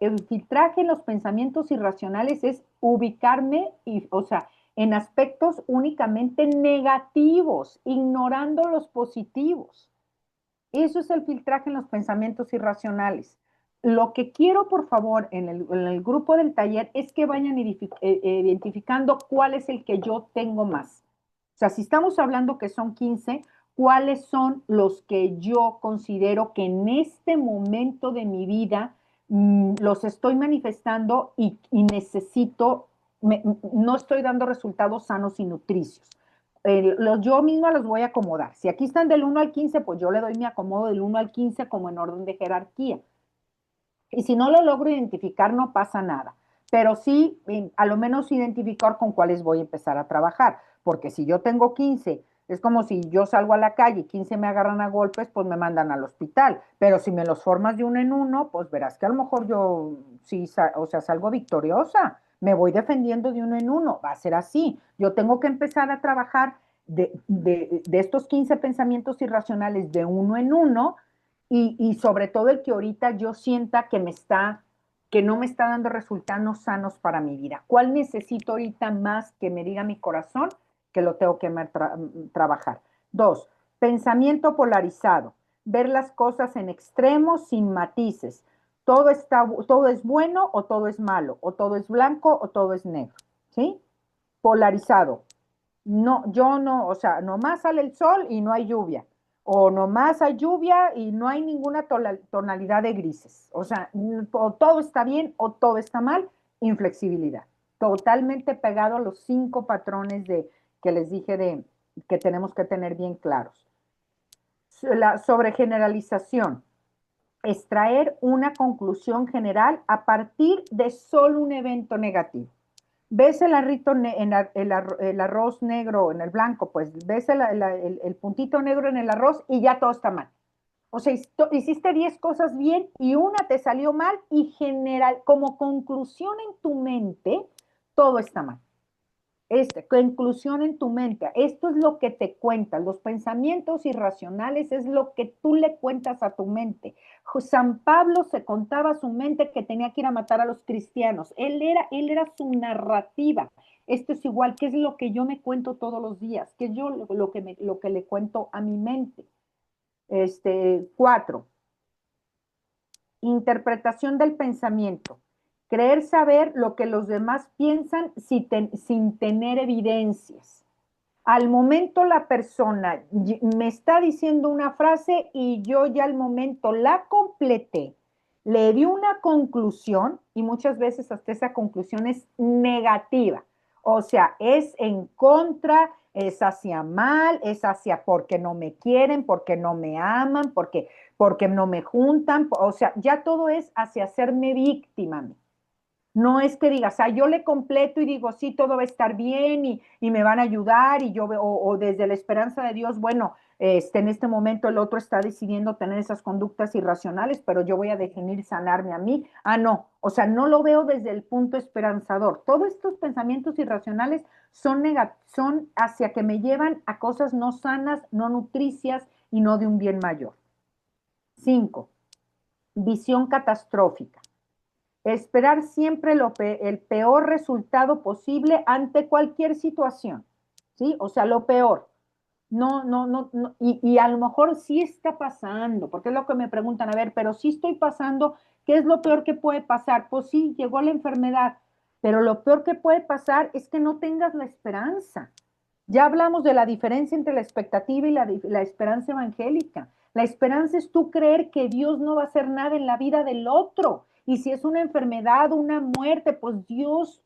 [SPEAKER 1] el filtraje en los pensamientos irracionales es ubicarme, o sea, en aspectos únicamente negativos, ignorando los positivos. Eso es el filtraje en los pensamientos irracionales. Lo que quiero, por favor, en el grupo del taller es que vayan identificando cuál es el que yo tengo más. O sea, si estamos hablando que son 15, ¿cuáles son los que yo considero que en este momento de mi vida los estoy manifestando y necesito, no estoy dando resultados sanos y nutricios? Yo misma los voy a acomodar. Si aquí están del 1 al 15, pues yo le doy mi acomodo del 1 al 15 como en orden de jerarquía. Y si no lo logro identificar, no pasa nada. Pero sí, a lo menos identificar con cuáles voy a empezar a trabajar. Porque si yo tengo 15, es como si yo salgo a la calle y 15 me agarran a golpes, pues me mandan al hospital. Pero si me los formas de uno en uno, pues verás que a lo mejor yo sí, o sea, salgo victoriosa. Me voy defendiendo de uno en uno. Va a ser así. Yo tengo que empezar a trabajar de estos 15 pensamientos irracionales de uno en uno y sobre todo el que ahorita yo sienta que no me está dando resultados sanos para mi vida. ¿Cuál necesito ahorita más que me diga mi corazón que lo tengo que trabajar? 2, pensamiento polarizado. Ver las cosas en extremos sin matices. Todo es bueno o todo es malo, o todo es blanco o todo es negro. ¿Sí? Polarizado. No, yo no, o sea, nomás sale el sol y no hay lluvia, o nomás hay lluvia y no hay ninguna tonalidad de grises, o sea, o todo está bien o todo está mal, inflexibilidad, totalmente pegado a los 5 patrones que les dije que tenemos que tener bien claros. La sobregeneralización, extraer una conclusión general a partir de solo un evento negativo. Ves el arroz negro en el blanco, pues ves el puntito negro en el arroz y ya todo está mal. O sea, hiciste 10 cosas bien y una te salió mal y como conclusión en tu mente, todo está mal. Conclusión en tu mente. Esto es lo que te cuentas. Los pensamientos irracionales es lo que tú le cuentas a tu mente. San Pablo se contaba a su mente que tenía que ir a matar a los cristianos. Él era su narrativa. Esto es igual, que es lo que yo me cuento todos los días, que es yo lo que le cuento a mi mente. 4, interpretación del pensamiento. Creer saber lo que los demás piensan sin tener evidencias. Al momento la persona me está diciendo una frase y yo ya al momento la completé, le di una conclusión y muchas veces hasta esa conclusión es negativa. O sea, es en contra, es hacia mal, es hacia porque no me quieren, porque no me aman, porque no me juntan. O sea, ya todo es hacia hacerme víctima. No es que digas, yo le completo y digo, sí, todo va a estar bien y me van a ayudar y yo veo, o desde la esperanza de Dios, bueno, en este momento el otro está decidiendo tener esas conductas irracionales, pero yo voy a definir sanarme a mí. No, o sea, no lo veo desde el punto esperanzador. Todos estos pensamientos irracionales son hacia que me llevan a cosas no sanas, no nutricias y no de un bien mayor. 5. Visión catastrófica. Esperar siempre el peor resultado posible ante cualquier situación, ¿sí? O sea, lo peor. No, y a lo mejor sí está pasando, porque es lo que me preguntan, a ver, pero sí estoy pasando, ¿qué es lo peor que puede pasar? Pues sí, llegó la enfermedad, pero lo peor que puede pasar es que no tengas la esperanza. Ya hablamos de la diferencia entre la expectativa y la esperanza evangélica. La esperanza es tú creer que Dios no va a hacer nada en la vida del otro. Y si es una enfermedad o una muerte, pues Dios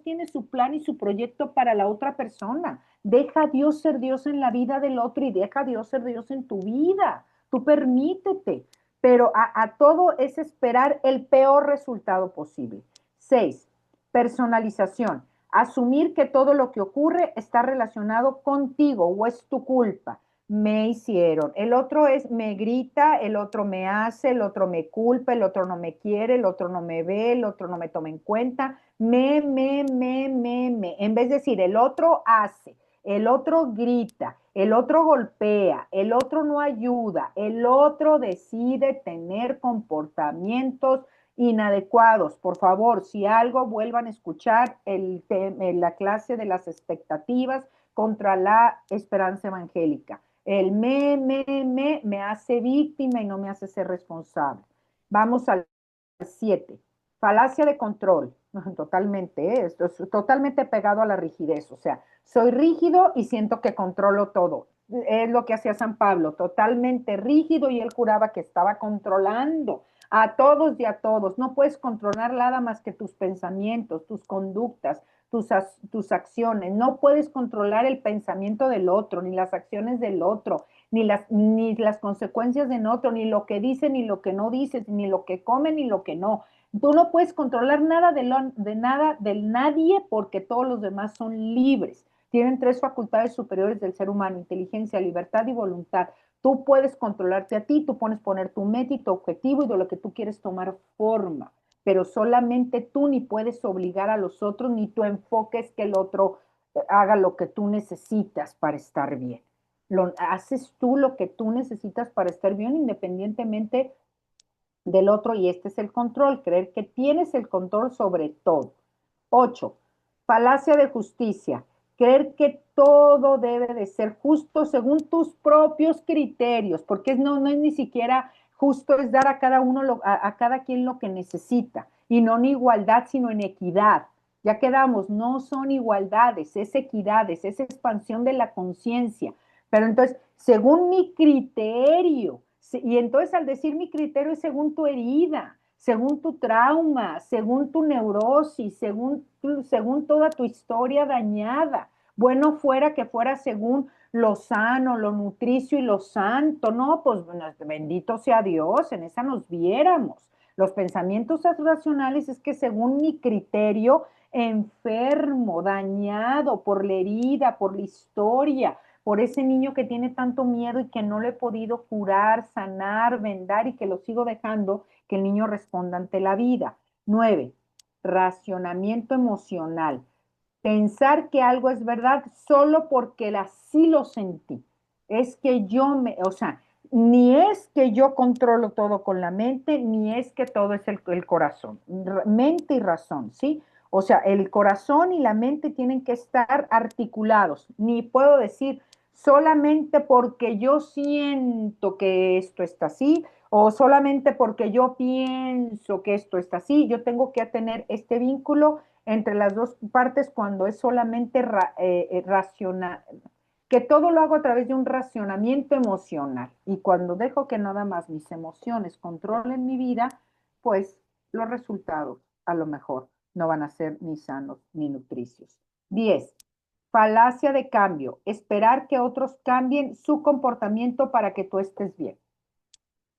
[SPEAKER 1] tiene su plan y su proyecto para la otra persona. Deja a Dios ser Dios en la vida del otro y deja a Dios ser Dios en tu vida. Tú permítete, pero a todo es esperar el peor resultado posible. 6. Personalización. Asumir que todo lo que ocurre está relacionado contigo o es tu culpa. Me hicieron. El otro es me grita, el otro me hace, el otro me culpa, el otro no me quiere, el otro no me ve, el otro no me toma en cuenta. Me. En vez de decir el otro hace, el otro grita, el otro golpea, el otro no ayuda, el otro decide tener comportamientos inadecuados. Por favor, si algo, vuelvan a escuchar la clase de las expectativas contra la esperanza evangélica. El me hace víctima y no me hace ser responsable. Vamos al 7. Falacia de control. Totalmente, esto es totalmente pegado a la rigidez. O sea, soy rígido y siento que controlo todo. Es lo que hacía San Pablo, totalmente rígido y él juraba que estaba controlando a todos y a todos. No puedes controlar nada más que tus pensamientos, tus conductas, tus acciones. No puedes controlar el pensamiento del otro, ni las acciones del otro, ni las consecuencias del otro, ni lo que dice, ni lo que no dices, ni lo que come, ni lo que no. Tú no puedes controlar nada de nada del nadie porque todos los demás son libres. Tienen 3 facultades superiores del ser humano: inteligencia, libertad y voluntad. Tú puedes controlarte a ti, tú puedes poner tu meta y tu objetivo y de lo que tú quieres tomar forma, pero solamente tú, ni puedes obligar a los otros, ni tu enfoque es que el otro haga lo que tú necesitas para estar bien. Haces tú lo que tú necesitas para estar bien independientemente del otro, y este es el control, creer que tienes el control sobre todo. 8. Falacia de justicia. Creer que todo debe de ser justo según tus propios criterios, porque no es ni siquiera justo, es dar a cada uno, a cada quien lo que necesita, y no en igualdad, sino en equidad. Ya quedamos, no son igualdades, es equidades, es expansión de la conciencia. Pero entonces, según mi criterio, y entonces al decir mi criterio es según tu herida, según tu trauma, según tu neurosis, según toda tu historia dañada. Bueno fuera que fuera según lo sano, lo nutricio y lo santo. No, pues bendito sea Dios, en esa nos viéramos. Los pensamientos racionales es que según mi criterio, enfermo, dañado por la herida, por la historia, por ese niño que tiene tanto miedo y que no le he podido curar, sanar, vendar y que lo sigo dejando, que el niño responda ante la vida. 9. Racionamiento emocional. Pensar que algo es verdad solo porque así lo sentí. Es que o sea, ni es que yo controlo todo con la mente, ni es que todo es el corazón. Mente y razón, ¿sí? O sea, el corazón y la mente tienen que estar articulados. Ni puedo decir solamente porque yo siento que esto está así, o solamente porque yo pienso que esto está así. Yo tengo que tener este vínculo entre las dos partes cuando es solamente racional, que todo lo hago a través de un racionamiento emocional. Y cuando dejo que nada más mis emociones controlen mi vida, pues los resultados a lo mejor no van a ser ni sanos ni nutricios. 10. Falacia de cambio. Esperar que otros cambien su comportamiento para que tú estés bien.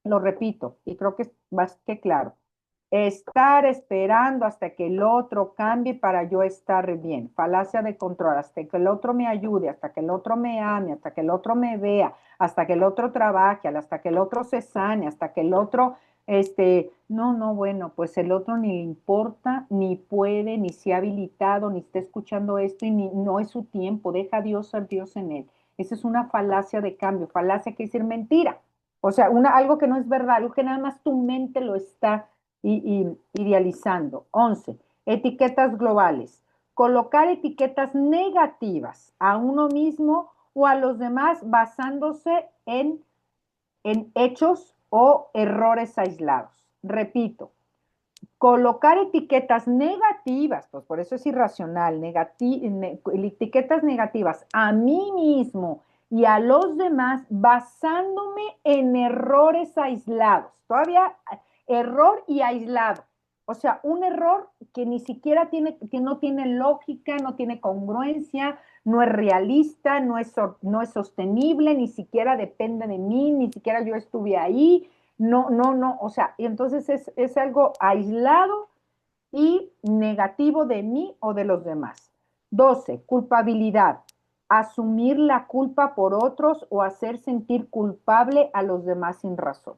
[SPEAKER 1] Lo repito, y creo que es bastante claro. Estar esperando hasta que el otro cambie para yo estar bien. Falacia de control, hasta que el otro me ayude, hasta que el otro me ame, hasta que el otro me vea, hasta que el otro trabaje, hasta que el otro se sane, hasta que el otro, bueno, pues el otro ni le importa, ni puede, ni se ha habilitado, ni está escuchando esto y ni, no es su tiempo. Deja a Dios ser Dios en él. Esa es una falacia de cambio. Falacia quiere decir mentira. O sea, algo que no es verdad, algo que nada más tu mente lo está idealizando. 11. Etiquetas globales. Colocar etiquetas negativas a uno mismo o a los demás basándose en hechos o errores aislados. Repito, colocar etiquetas negativas, pues por eso es irracional, etiquetas negativas a mí mismo y a los demás basándome en errores aislados. Todavía error y aislado. O sea, un error que ni siquiera que no tiene lógica, no tiene congruencia, no es realista, no es sostenible, ni siquiera depende de mí, ni siquiera yo estuve ahí, no, o sea, y entonces es algo aislado y negativo de mí o de los demás. 12. Culpabilidad. Asumir la culpa por otros o hacer sentir culpable a los demás sin razón.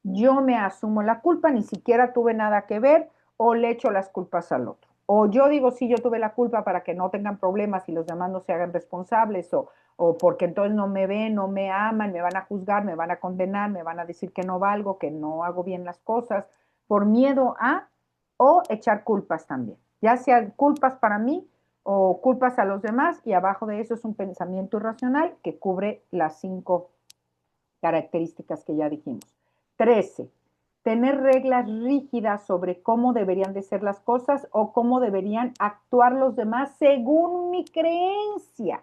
[SPEAKER 1] Yo me asumo la culpa, ni siquiera tuve nada que ver, o le echo las culpas al otro. O yo digo, sí, yo tuve la culpa para que no tengan problemas y los demás no se hagan responsables, o porque entonces no me ven, no me aman, me van a juzgar, me van a condenar, me van a decir que no valgo, que no hago bien las cosas, por miedo a, o echar culpas también, ya sean culpas para mí o culpas a los demás, y abajo de eso es un pensamiento irracional que cubre las 5 características que ya dijimos. 13. Tener reglas rígidas sobre cómo deberían de ser las cosas o cómo deberían actuar los demás según mi creencia.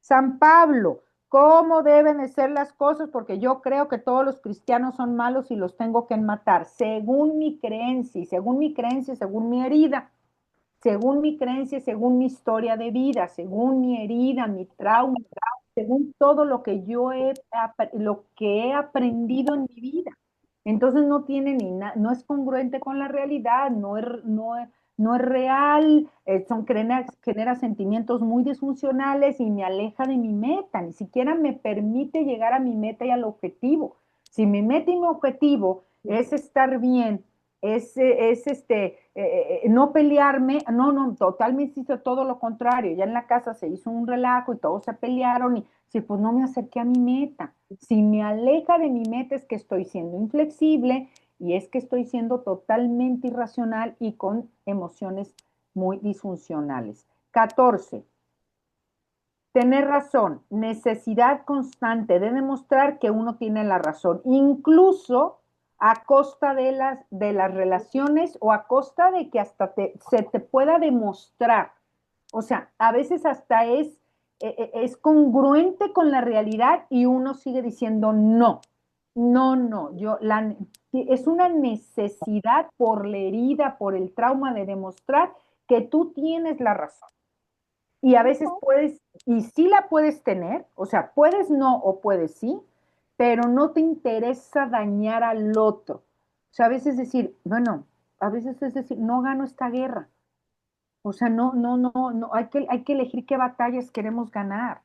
[SPEAKER 1] San Pablo, ¿cómo deben de ser las cosas? Porque yo creo que todos los cristianos son malos y los tengo que matar, según mi creencia, y según mi creencia, según mi herida, según mi creencia, según mi historia de vida, según mi herida, mi trauma, según todo lo que lo que he aprendido en mi vida. Entonces no tiene no es congruente con la realidad, no es real, genera sentimientos muy disfuncionales y me aleja de mi meta, ni siquiera me permite llegar a mi meta y al objetivo. Si mi meta y mi objetivo es estar bien, no pelearme, no, totalmente hizo todo lo contrario. Ya en la casa se hizo un relajo y todos se pelearon y si pues no me acerqué a mi meta. Si me aleja de mi meta es que estoy siendo inflexible y es que estoy siendo totalmente irracional y con emociones muy disfuncionales. 14. Tener razón, necesidad constante de demostrar que uno tiene la razón, incluso a costa de las relaciones o a costa de que hasta se te pueda demostrar. O sea, a veces hasta es congruente con la realidad y uno sigue diciendo no, no, es una necesidad por la herida, por el trauma de demostrar que tú tienes la razón. Y a veces puedes, y sí la puedes tener, o sea, puedes no o puedes sí, pero no te interesa dañar al otro. O sea, a veces decir, bueno, a veces es decir, no gano esta guerra. O sea, no, hay que elegir qué batallas queremos ganar.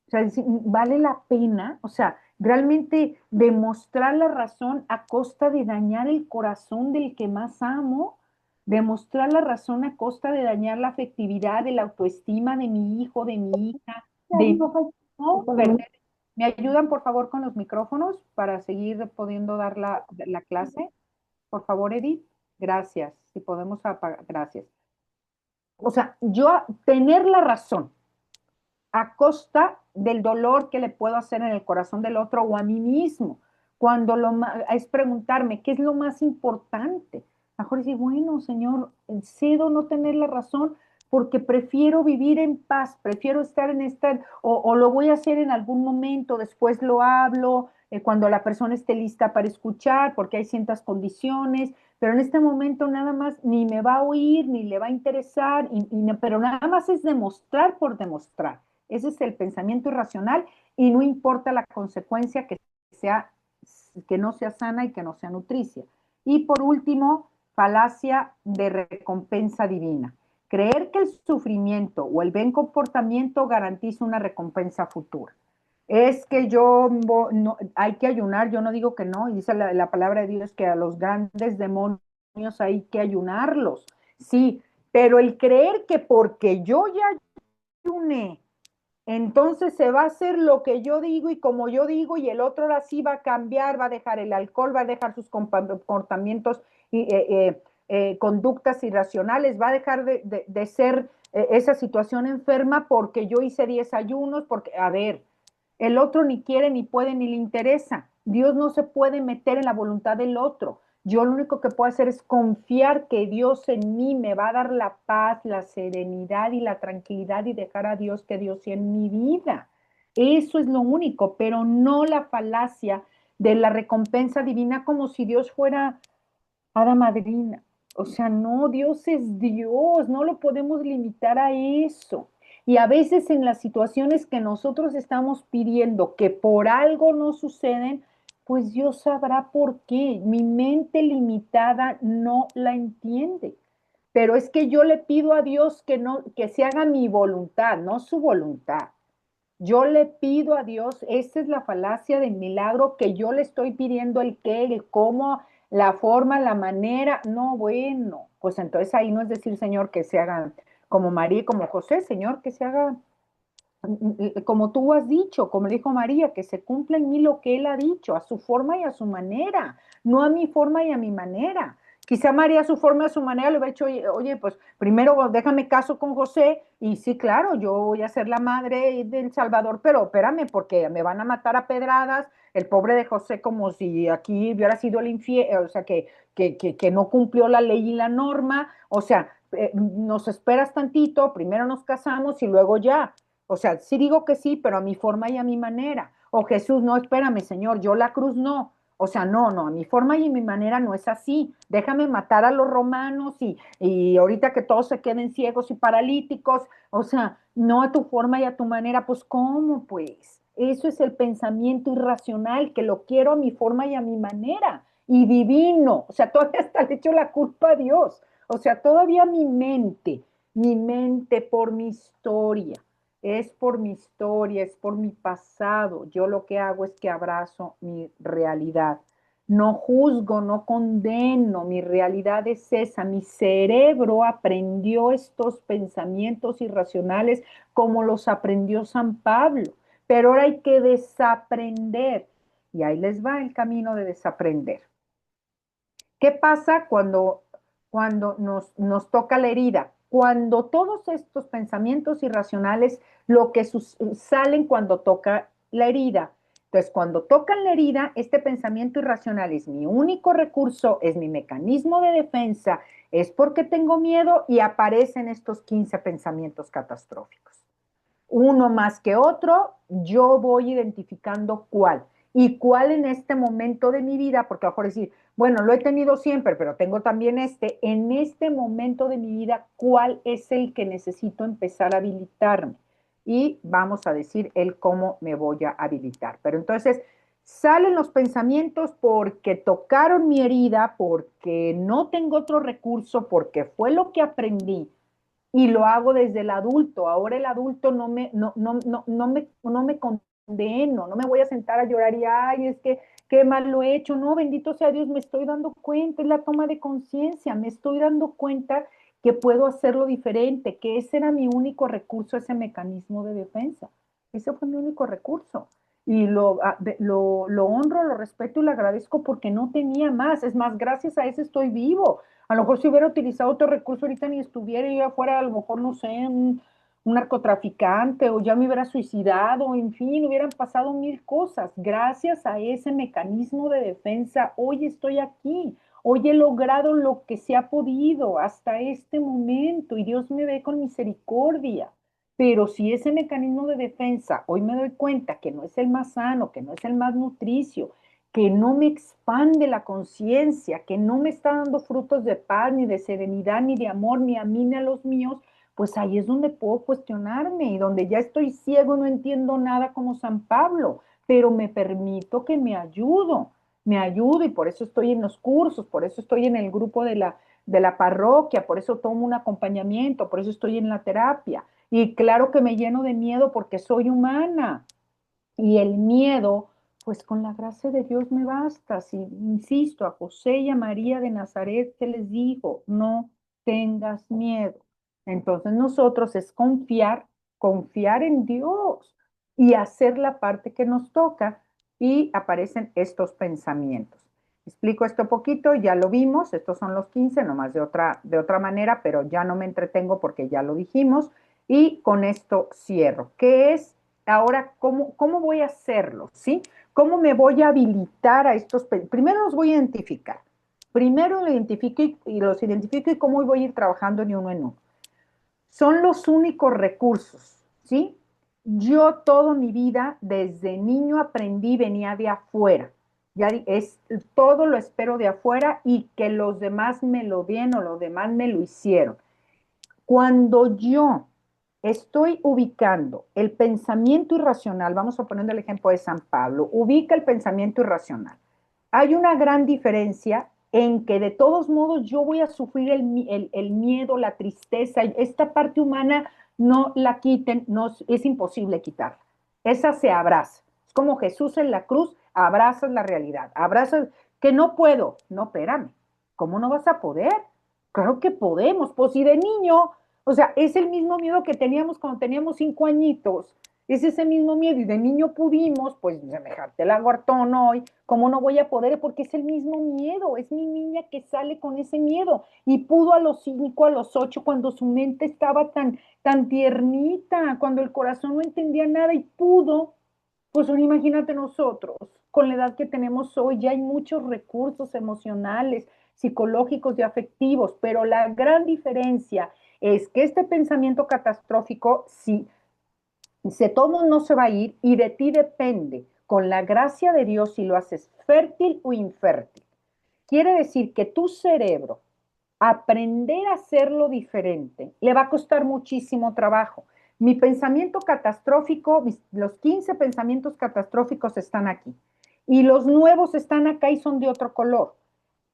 [SPEAKER 1] O sea, decir, vale la pena, o sea, realmente demostrar la razón a costa de dañar el corazón del que más amo, demostrar la razón a costa de dañar la afectividad, de la autoestima de mi hijo, de mi hija, no, ¿me ayudan por favor con los micrófonos para seguir pudiendo dar la clase? Por favor, Edith, gracias. Si podemos apagar, gracias. O sea, yo tener la razón a costa del dolor que le puedo hacer en el corazón del otro o a mí mismo. cuando es preguntarme, ¿qué es lo más importante? Mejor decir, bueno, Señor, cedo no tener la razón porque prefiero vivir en paz, prefiero estar en esta, o lo voy a hacer en algún momento, después lo hablo, cuando la persona esté lista para escuchar, porque hay ciertas condiciones, pero en este momento nada más ni me va a oír, ni le va a interesar, pero nada más es demostrar por demostrar. Ese es el pensamiento irracional y no importa la consecuencia sea, que no sea sana y que no sea nutricia. Y por último, falacia de recompensa divina. Creer que el sufrimiento o el buen comportamiento garantiza una recompensa futura. Es que no, hay que ayunar, yo no digo que no, y dice la palabra de Dios que a los grandes demonios hay que ayunarlos, sí, pero el creer que porque yo ya ayuné, entonces se va a hacer lo que yo digo y como yo digo y el otro ahora sí va a cambiar, va a dejar el alcohol, va a dejar sus comportamientos y conductas irracionales, va a dejar de ser esa situación enferma porque yo hice 10 ayunos, porque, a ver, el otro ni quiere, ni puede, ni le interesa. Dios no se puede meter en la voluntad del otro. Yo lo único que puedo hacer es confiar que Dios en mí me va a dar la paz, la serenidad y la tranquilidad y dejar a Dios que Dios sea en mi vida. Eso es lo único, pero no la falacia de la recompensa divina como si Dios fuera hada madrina. O sea, no, Dios es Dios, no lo podemos limitar a eso. Y a veces en las situaciones que nosotros estamos pidiendo que por algo no suceden, pues Dios sabrá por qué. Mi mente limitada no la entiende. Pero es que yo le pido a Dios que no, que se haga mi voluntad, no su voluntad. Yo le pido a Dios, esta es la falacia del milagro, que yo le estoy pidiendo el qué, el cómo, la forma, la manera. No, bueno, pues entonces ahí no es decir, Señor, que se haga como María y como José, Señor, que se haga como tú has dicho, como dijo María, que se cumpla en mí lo que él ha dicho, a su forma y a su manera, no a mi forma y a mi manera. Quizá María a su forma y a su manera le hubiera dicho, oye, pues primero déjame caso con José y sí, claro, yo voy a ser la madre del Salvador, pero espérame porque me van a matar a pedradas, el pobre de José como si aquí hubiera sido el infierno, o sea, que no cumplió la ley y la norma, o sea, nos esperas tantito, primero nos casamos y luego ya. O sea, sí digo que sí, pero a mi forma y a mi manera. O Jesús, no, espérame, Señor, yo la cruz no. O sea, no, no, a mi forma y a mi manera no es así. Déjame matar a los romanos y ahorita que todos se queden ciegos y paralíticos. O sea, no a tu forma y a tu manera. Pues, ¿cómo pues? Eso es el pensamiento irracional, que lo quiero a mi forma y a mi manera. Y divino. O sea, todavía hasta le echo la culpa a Dios. O sea, todavía mi mente por mi historia es por mi historia, es por mi pasado. Yo lo que hago es que abrazo mi realidad. No juzgo, no condeno, mi realidad es esa. Mi cerebro aprendió estos pensamientos irracionales como los aprendió San Pablo, pero ahora hay que desaprender. Y ahí les va el camino de desaprender. ¿Qué pasa cuando nos toca la herida? Cuando todos estos pensamientos irracionales, lo que salen cuando toca la herida. Entonces, cuando tocan la herida, este pensamiento irracional es mi único recurso, es mi mecanismo de defensa, es porque tengo miedo y aparecen estos 15 pensamientos catastróficos. Uno más que otro, yo voy identificando cuál. Y cuál en este momento de mi vida, porque a lo mejor decir, bueno, lo he tenido siempre, pero tengo también en este momento de mi vida, cuál es el que necesito empezar a habilitarme. Y vamos a decir el cómo me voy a habilitar. Pero entonces salen los pensamientos porque tocaron mi herida, porque no tengo otro recurso, porque fue lo que aprendí y lo hago desde el adulto. Ahora el adulto no me condeno, no me voy a sentar a llorar y, ay, es que qué mal lo he hecho. No, bendito sea Dios, me estoy dando cuenta, es la toma de conciencia, me estoy dando cuenta que puedo hacerlo diferente, que ese era mi único recurso, ese mecanismo de defensa. Ese fue mi único recurso. Y lo honro, lo respeto y lo agradezco porque no tenía más. Es más, gracias a eso estoy vivo. A lo mejor si hubiera utilizado otro recurso ahorita ni estuviera, yo afuera, a lo mejor, no sé, un narcotraficante o ya me hubiera suicidado, en fin, hubieran pasado mil cosas. Gracias a ese mecanismo de defensa, hoy estoy aquí. Hoy he logrado lo que se ha podido hasta este momento y Dios me ve con misericordia. Pero si ese mecanismo de defensa, hoy me doy cuenta que no es el más sano, que no es el más nutricio, que no me expande la conciencia, que no me está dando frutos de paz, ni de serenidad, ni de amor, ni a mí, ni a los míos, pues ahí es donde puedo cuestionarme y donde ya estoy ciego, no entiendo nada como San Pablo, pero me permito que me ayudo y por eso estoy en los cursos, por eso estoy en el grupo de la parroquia, por eso tomo un acompañamiento, por eso estoy en la terapia. Y claro que me lleno de miedo porque soy humana. Y el miedo, pues con la gracia de Dios me basta. Si, insisto, a José y a María de Nazaret, ¿qué les dijo? No tengas miedo. Entonces nosotros es confiar en Dios y hacer la parte que nos toca y aparecen estos pensamientos. Explico esto poquito, ya lo vimos, estos son los 15, nomás de otra manera, pero ya no me entretengo porque ya lo dijimos. Y con esto cierro. ¿Qué es ahora? ¿Cómo voy a hacerlo? ¿Sí? ¿Cómo me voy a habilitar a estos? Primero los voy a identificar. Primero los identifico y cómo voy a ir trabajando ni uno en uno. Son los únicos recursos, ¿sí? Yo toda mi vida, desde niño aprendí, venía de afuera. Ya es, todo lo espero de afuera y que los demás me lo den o los demás me lo hicieron. Cuando yo estoy ubicando el pensamiento irracional, vamos a poner el ejemplo de San Pablo, ubica el pensamiento irracional. Hay una gran diferencia en que de todos modos yo voy a sufrir el miedo, la tristeza, esta parte humana no la quiten, no, es imposible quitarla. Esa se abraza. Es como Jesús en la cruz, abrazas la realidad, abrazas que no puedo. No, espérame, ¿cómo no vas a poder? Claro que podemos, pues si de niño, o sea, es el mismo miedo que teníamos cuando teníamos 5 añitos, es ese mismo miedo y de niño pudimos, pues semejante el aguartón hoy, ¿cómo no voy a poder? Porque es el mismo miedo, es mi niña que sale con ese miedo y pudo a los 5, a los 8, cuando su mente estaba tan tiernita, cuando el corazón no entendía nada y pudo, pues imagínate nosotros, con la edad que tenemos hoy, ya hay muchos recursos emocionales, psicológicos y afectivos, pero la gran diferencia es que este pensamiento catastrófico, si se toma no se va a ir y de ti depende, con la gracia de Dios, si lo haces fértil o infértil. Quiere decir que tu cerebro, aprender a hacerlo diferente, le va a costar muchísimo trabajo. Mi pensamiento catastrófico, los 15 pensamientos catastróficos están aquí. Y los nuevos están acá y son de otro color.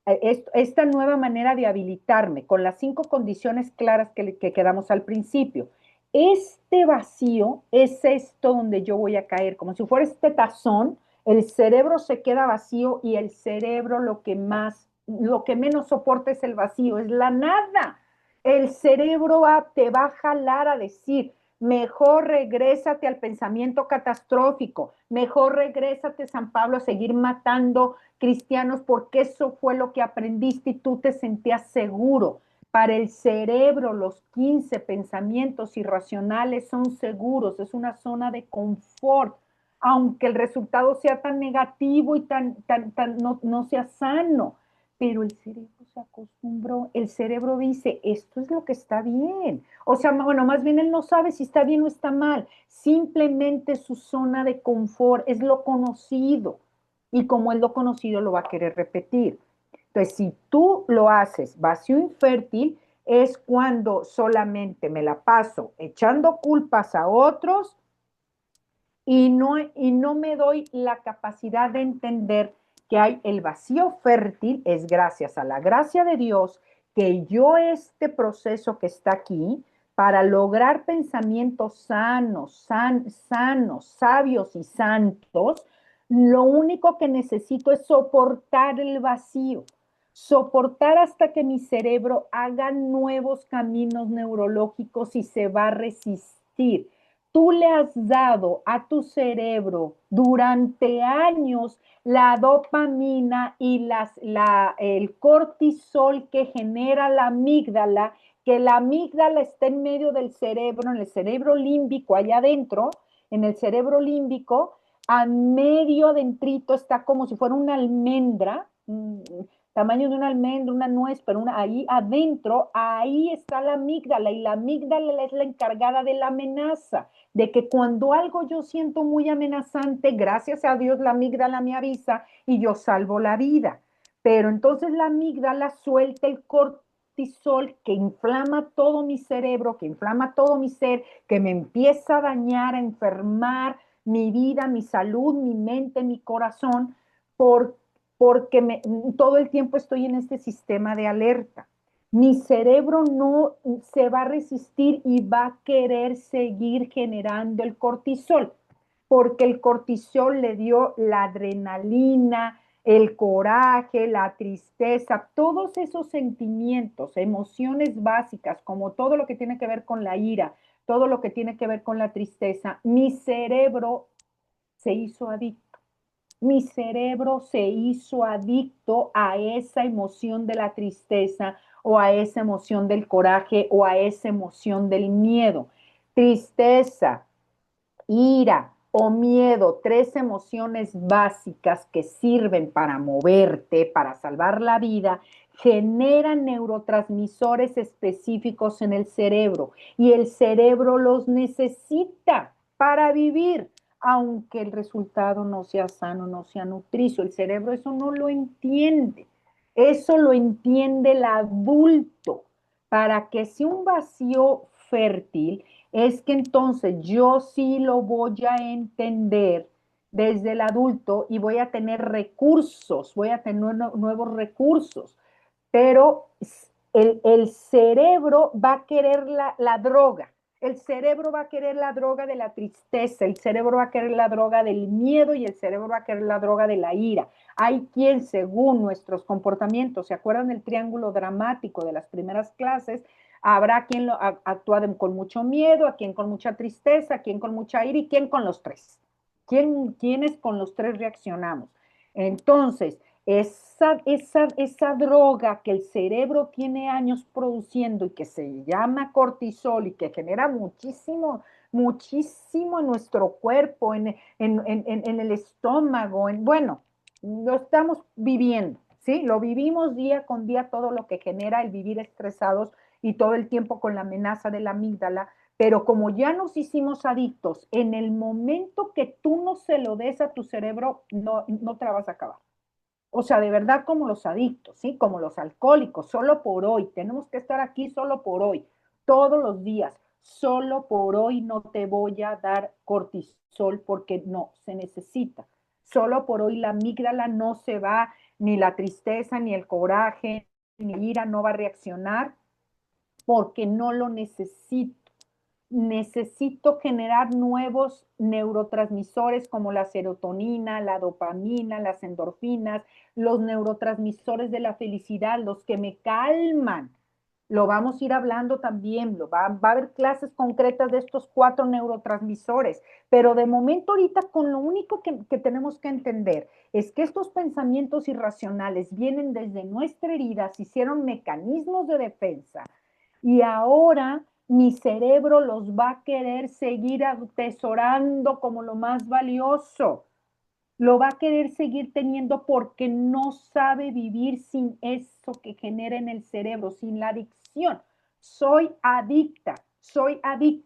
[SPEAKER 1] Esta nueva manera de habilitarme con las 5 condiciones claras que quedamos al principio. Este vacío es esto donde yo voy a caer, como si fuera este tazón, el cerebro se queda vacío y el cerebro lo que menos soporta es el vacío, es la nada. El cerebro te va a jalar a decir, mejor regrésate al pensamiento catastrófico, mejor regrésate, San Pablo, a seguir matando cristianos porque eso fue lo que aprendiste y tú te sentías seguro. Para el cerebro, los 15 pensamientos irracionales son seguros, es una zona de confort, aunque el resultado sea tan negativo y no sea sano. Pero el cerebro se acostumbró, el cerebro dice, esto es lo que está bien. O sea, bueno, más bien él no sabe si está bien o está mal, simplemente su zona de confort es lo conocido y como es lo conocido lo va a querer repetir. Entonces, si tú lo haces vacío infértil, es cuando solamente me la paso echando culpas a otros y no me doy la capacidad de entender que hay el vacío fértil, es gracias a la gracia de Dios que yo este proceso que está aquí, para lograr pensamientos sanos, sabios y santos, lo único que necesito es soportar el vacío, soportar hasta que mi cerebro haga nuevos caminos neurológicos y se va a resistir. Tú le has dado a tu cerebro durante años la dopamina y el cortisol que genera la amígdala, que la amígdala está en medio del cerebro, en el cerebro límbico, allá adentro, en el cerebro límbico, a medio adentrito está como si fuera una almendra, tamaño de una almendra, una nuez, pero ahí adentro, ahí está la amígdala, y la amígdala es la encargada de la amenaza, de que cuando algo yo siento muy amenazante, gracias a Dios la amígdala me avisa y yo salvo la vida. Pero entonces la amígdala suelta el cortisol que inflama todo mi cerebro, que inflama todo mi ser, que me empieza a dañar, a enfermar mi vida, mi salud, mi mente, mi corazón, por, porque todo el tiempo estoy en este sistema de alerta. Mi cerebro no se va a resistir y va a querer seguir generando el cortisol, porque el cortisol le dio la adrenalina, el coraje, la tristeza, todos esos sentimientos, emociones básicas, como todo lo que tiene que ver con la ira, todo lo que tiene que ver con la tristeza, mi cerebro se hizo adicto. Mi cerebro se hizo adicto a esa emoción de la tristeza o a esa emoción del coraje o a esa emoción del miedo. Tristeza, ira o miedo, tres emociones básicas que sirven para moverte, para salvar la vida, generan neurotransmisores específicos en el cerebro y el cerebro los necesita para vivir, aunque el resultado no sea sano, no sea nutricio. El cerebro eso no lo entiende. Eso lo entiende el adulto. Para que sea un vacío fértil, es que entonces yo sí lo voy a entender desde el adulto y voy a tener recursos, voy a tener nuevos recursos, pero el cerebro va a querer la droga, el cerebro va a querer la droga de la tristeza, el cerebro va a querer la droga del miedo y el cerebro va a querer la droga de la ira. Hay quien, según nuestros comportamientos, ¿se acuerdan del triángulo dramático de las primeras clases? Habrá quien actúa con mucho miedo, a quien con mucha tristeza, a quien con mucha ira y quien con los tres. ¿Quiénes con los tres reaccionamos? Entonces, esa droga que el cerebro tiene años produciendo y que se llama cortisol y que genera muchísimo, muchísimo en nuestro cuerpo, en el estómago, bueno, lo estamos viviendo, ¿sí? Lo vivimos día con día, todo lo que genera el vivir estresados y todo el tiempo con la amenaza de la amígdala, pero como ya nos hicimos adictos, en el momento que tú no se lo des a tu cerebro, no te la vas a acabar. O sea, de verdad como los adictos, ¿sí? Como los alcohólicos, solo por hoy. Tenemos que estar aquí solo por hoy, todos los días. Solo por hoy no te voy a dar cortisol porque no se necesita. Solo por hoy la amígdala no se va, ni la tristeza, ni el coraje, ni ira no va a reaccionar porque no lo necesito. Necesito generar nuevos neurotransmisores como la serotonina, la dopamina, las endorfinas, los neurotransmisores de la felicidad, los que me calman. Lo vamos a ir hablando también, va a haber clases concretas de estos 4 neurotransmisores, pero de momento ahorita con lo único que tenemos que entender es que estos pensamientos irracionales vienen desde nuestra herida, se hicieron mecanismos de defensa y ahora mi cerebro los va a querer seguir atesorando como lo más valioso. Lo va a querer seguir teniendo porque no sabe vivir sin eso que genera en el cerebro, sin la adicción. Soy adicta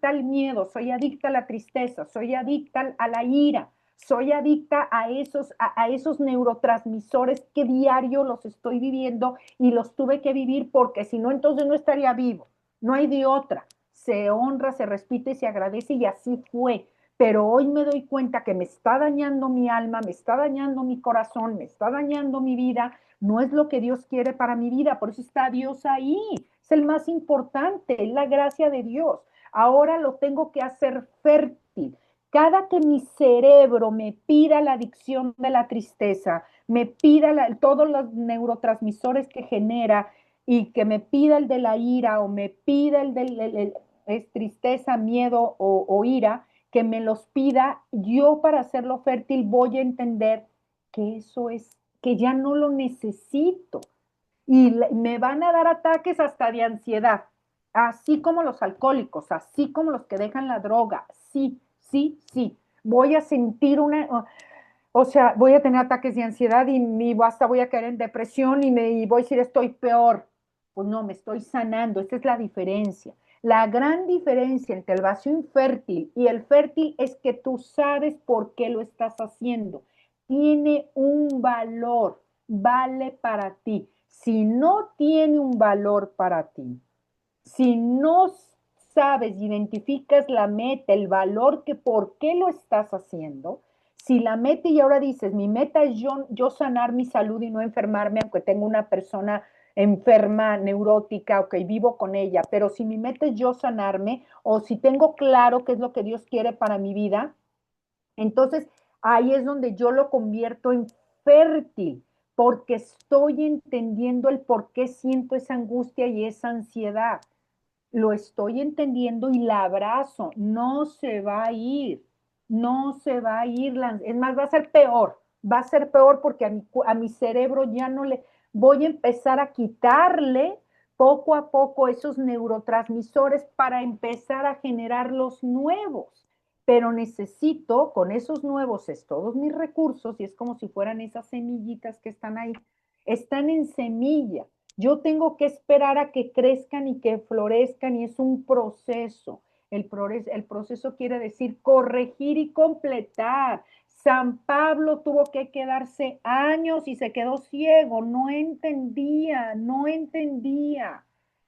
[SPEAKER 1] al miedo, soy adicta a la tristeza, soy adicta a la ira, soy adicta a esos neurotransmisores que diario los estoy viviendo y los tuve que vivir porque si no, entonces no estaría vivo. No hay de otra. Se honra, se respeta y se agradece y así fue. Pero hoy me doy cuenta que me está dañando mi alma, me está dañando mi corazón, me está dañando mi vida. No es lo que Dios quiere para mi vida, por eso está Dios ahí. Es el más importante, es la gracia de Dios. Ahora lo tengo que hacer fértil. Cada que mi cerebro me pida la adicción de la tristeza, me pida todos los neurotransmisores que genera y que me pida el de la ira o me pida el de es tristeza, miedo o ira, que me los pida, yo para hacerlo fértil voy a entender que eso es, que ya no lo necesito. Y me van a dar ataques hasta de ansiedad. así como los alcohólicos, así como los que dejan la droga, sí, sí, sí. Voy a sentir o sea, voy a tener ataques de ansiedad y hasta voy a caer en depresión y voy a decir estoy peor. Pues no, me estoy sanando. Esa es la diferencia. La gran diferencia entre el vacío infértil y el fértil es que tú sabes por qué lo estás haciendo. Tiene un valor, vale para ti. Si no tiene un valor para ti, si no sabes, identificas la meta, el valor que por qué lo estás haciendo, si la meta y ahora dices, mi meta es yo sanar mi salud y no enfermarme, aunque tengo una persona enferma, neurótica, ok, vivo con ella, pero si mi meta es yo sanarme o si tengo claro qué es lo que Dios quiere para mi vida, entonces ahí es donde yo lo convierto en fértil, porque estoy entendiendo el por qué siento esa angustia y esa ansiedad, lo estoy entendiendo y la abrazo, no se va a ir, no se va a ir, es más, va a ser peor porque a mi cerebro ya no le, voy a empezar a quitarle poco a poco esos neurotransmisores para empezar a generar los nuevos. Pero necesito, con esos nuevos, es todos mis recursos y es como si fueran esas semillitas que están ahí, están en semilla. Yo tengo que esperar a que crezcan y que florezcan y es un proceso. El proceso quiere decir corregir y completar. San Pablo tuvo que quedarse años y se quedó ciego, no entendía, no entendía.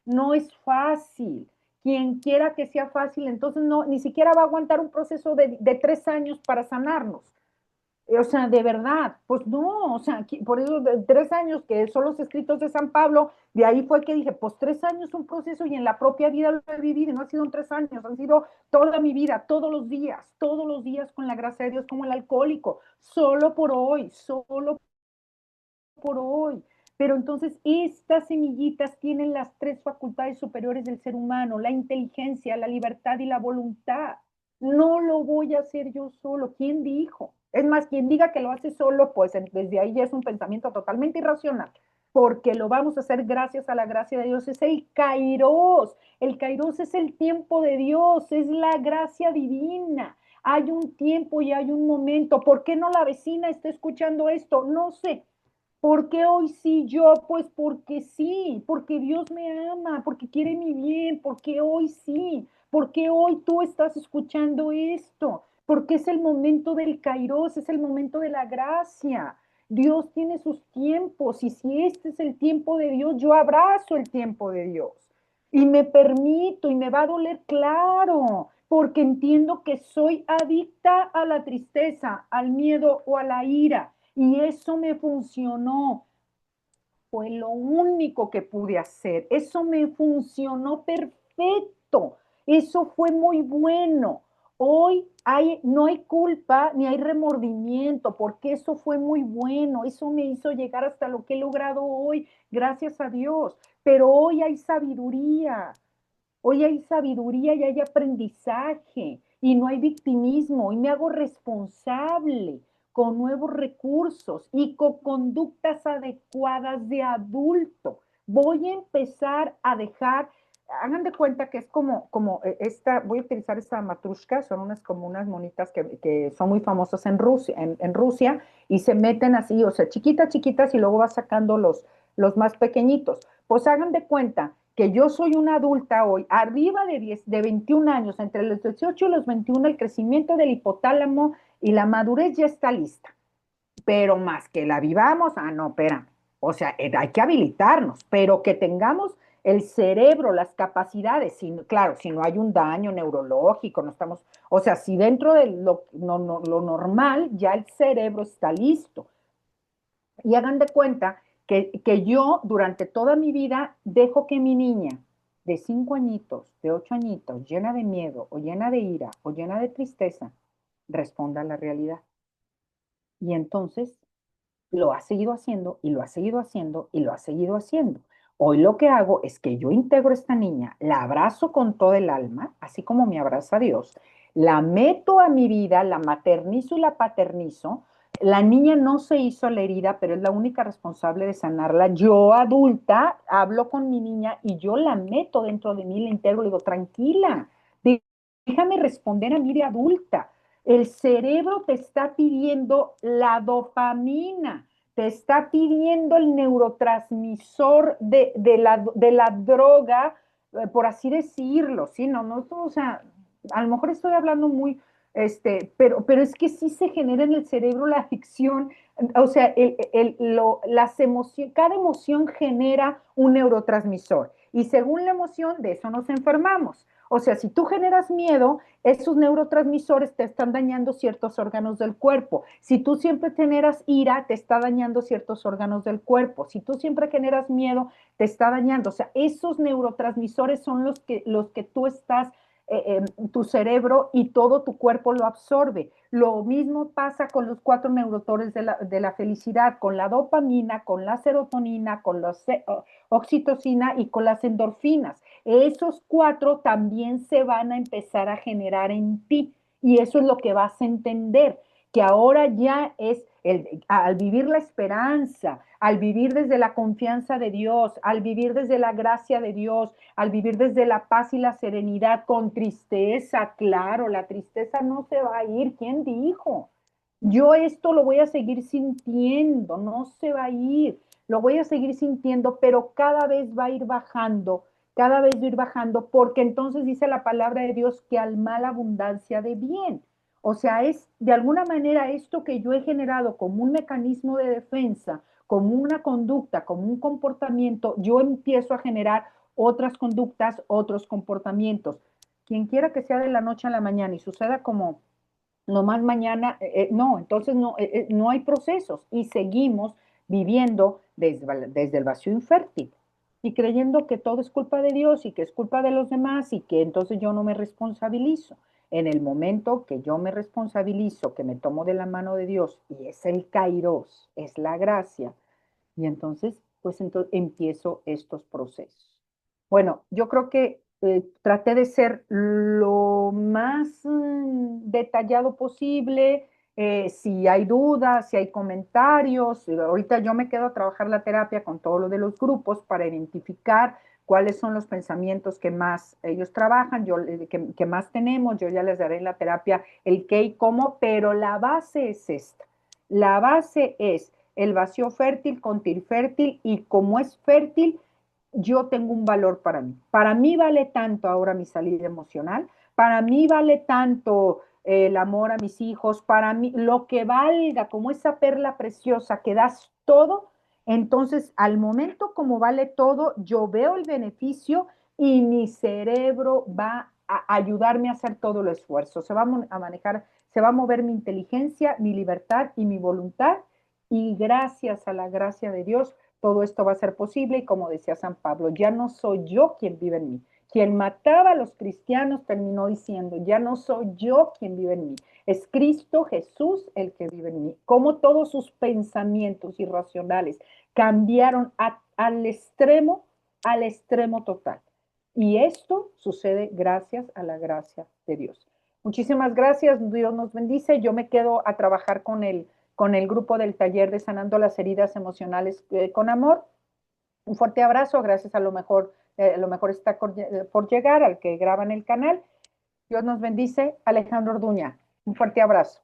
[SPEAKER 1] No es fácil. Quien quiera que sea fácil, entonces no, ni siquiera va a aguantar un proceso de 3 años para sanarnos. O sea, de verdad, pues no, o sea, por eso de 3 años que son los escritos de San Pablo, de ahí fue que dije, pues 3 años un proceso y en la propia vida lo he vivido, y no ha sido 3 años, han sido toda mi vida, todos los días con la gracia de Dios como el alcohólico, solo por hoy. Pero entonces estas semillitas tienen las tres facultades superiores del ser humano, la inteligencia, la libertad y la voluntad. No lo voy a hacer yo solo. ¿Quién dijo? Es más, quien diga que lo hace solo, pues desde ahí ya es un pensamiento totalmente irracional, porque lo vamos a hacer gracias a la gracia de Dios. Es el kairos. El kairos es el tiempo de Dios, es la gracia divina. Hay un tiempo y hay un momento. ¿Por qué no la vecina está escuchando esto? No sé, ¿por qué hoy sí yo? Pues porque sí, porque Dios me ama, porque quiere mi bien, porque hoy sí, porque hoy tú estás escuchando esto, porque es el momento del kairos, es el momento de la gracia. Dios tiene sus tiempos y si este es el tiempo de Dios, yo abrazo el tiempo de Dios y me permito y me va a doler, claro, porque entiendo que soy adicta a la tristeza, al miedo o a la ira y eso me funcionó. Fue lo único que pude hacer. Eso me funcionó perfecto. Eso fue muy bueno. Hoy no hay culpa ni hay remordimiento porque eso fue muy bueno. Eso me hizo llegar hasta lo que he logrado hoy, gracias a Dios. Pero hoy hay sabiduría y hay aprendizaje y no hay victimismo y me hago responsable con nuevos recursos y con conductas adecuadas de adulto. Voy a empezar a dejar, hagan de cuenta que es como esta, voy a utilizar esta matrushka, son como unas monitas que son muy famosas en Rusia y se meten así, o sea, chiquitas, chiquitas y luego va sacando los más pequeñitos. Pues hagan de cuenta que yo soy una adulta hoy, arriba de 21 años, entre los 18 y los 21, el crecimiento del hipotálamo y la madurez ya está lista. Pero más que la vivamos, no, espera. O sea, hay que habilitarnos, pero que tengamos el cerebro, las capacidades, claro, si no hay un daño neurológico, no estamos, o sea, si dentro de lo normal ya el cerebro está listo. Y hagan de cuenta que yo durante toda mi vida dejo que mi niña de 5 añitos, de 8 añitos, llena de miedo o llena de ira o llena de tristeza, responda a la realidad. Y entonces lo ha seguido haciendo y lo ha seguido haciendo y lo ha seguido haciendo. Hoy lo que hago es que yo integro a esta niña, la abrazo con todo el alma, así como me abraza Dios, la meto a mi vida, la maternizo y la paternizo, La niña no se hizo la herida, pero es la única responsable de sanarla. Yo, adulta, hablo con mi niña y yo la meto dentro de mí, la integro, le digo, tranquila, déjame responder a mí de adulta. El cerebro te está pidiendo la dopamina, te está pidiendo el neurotransmisor de la droga, por así decirlo, ¿sí? No, o sea, a lo mejor estoy hablando muy, pero es que sí se genera en el cerebro la adicción, o sea, las emociones, cada emoción genera un neurotransmisor y según la emoción de eso nos enfermamos. O sea, si tú generas miedo, esos neurotransmisores te están dañando ciertos órganos del cuerpo. Si tú siempre generas ira, te está dañando ciertos órganos del cuerpo. Si tú siempre generas miedo, te está dañando. O sea, esos neurotransmisores son los que tú estás tu cerebro y todo tu cuerpo lo absorbe. Lo mismo pasa con los cuatro neurotores de la felicidad, con la dopamina, con la serotonina, con la oxitocina y con las endorfinas. Esos cuatro también se van a empezar a generar en ti y eso es lo que vas a entender, que ahora ya es al vivir la esperanza, al vivir desde la confianza de Dios, al vivir desde la gracia de Dios, al vivir desde la paz y la serenidad, con tristeza, claro, la tristeza no se va a ir. ¿Quién dijo? Yo esto lo voy a seguir sintiendo, no se va a ir, lo voy a seguir sintiendo, pero cada vez va a ir bajando, cada vez va a ir bajando, porque entonces dice la palabra de Dios que al mal abundancia de bien. O sea, es de alguna manera esto que yo he generado como un mecanismo de defensa, como una conducta, como un comportamiento, yo empiezo a generar otras conductas, otros comportamientos. Quien quiera que sea de la noche a la mañana y suceda como nomás mañana, no, entonces no hay procesos y seguimos viviendo desde el vacío infértil y creyendo que todo es culpa de Dios y que es culpa de los demás y que entonces yo no me responsabilizo. En el momento que yo me responsabilizo, que me tomo de la mano de Dios y es el kairos, es la gracia, y entonces, pues entonces empiezo estos procesos. Bueno, yo creo que traté de ser lo más detallado posible. Si hay dudas, si hay comentarios, ahorita yo me quedo a trabajar la terapia con todo lo de los grupos para identificar cuáles son los pensamientos que más ellos trabajan, que más tenemos, yo ya les daré en la terapia el qué y cómo, pero la base es esta. La base es el vacío fértil con fértil y como es fértil, yo tengo un valor para mí. Para mí vale tanto ahora mi salida emocional, para mí vale tanto el amor a mis hijos, para mí lo que valga, como esa perla preciosa que das todo, entonces al momento como vale todo, yo veo el beneficio y mi cerebro va a ayudarme a hacer todo el esfuerzo, se va a manejar, se va a mover mi inteligencia, mi libertad y mi voluntad y gracias a la gracia de Dios, todo esto va a ser posible y como decía San Pablo, ya no soy yo quien vive en mí. Quien mataba a los cristianos terminó diciendo, ya no soy yo quien vive en mí, es Cristo Jesús el que vive en mí. Como todos sus pensamientos irracionales cambiaron al extremo total. Y esto sucede gracias a la gracia de Dios. Muchísimas gracias, Dios nos bendice. Yo me quedo a trabajar con el grupo del taller de Sanando las Heridas Emocionales con Amor. Un fuerte abrazo, gracias a lo mejor está por llegar al que graba en el canal. Dios nos bendice, Alejandro Orduña. Un fuerte abrazo.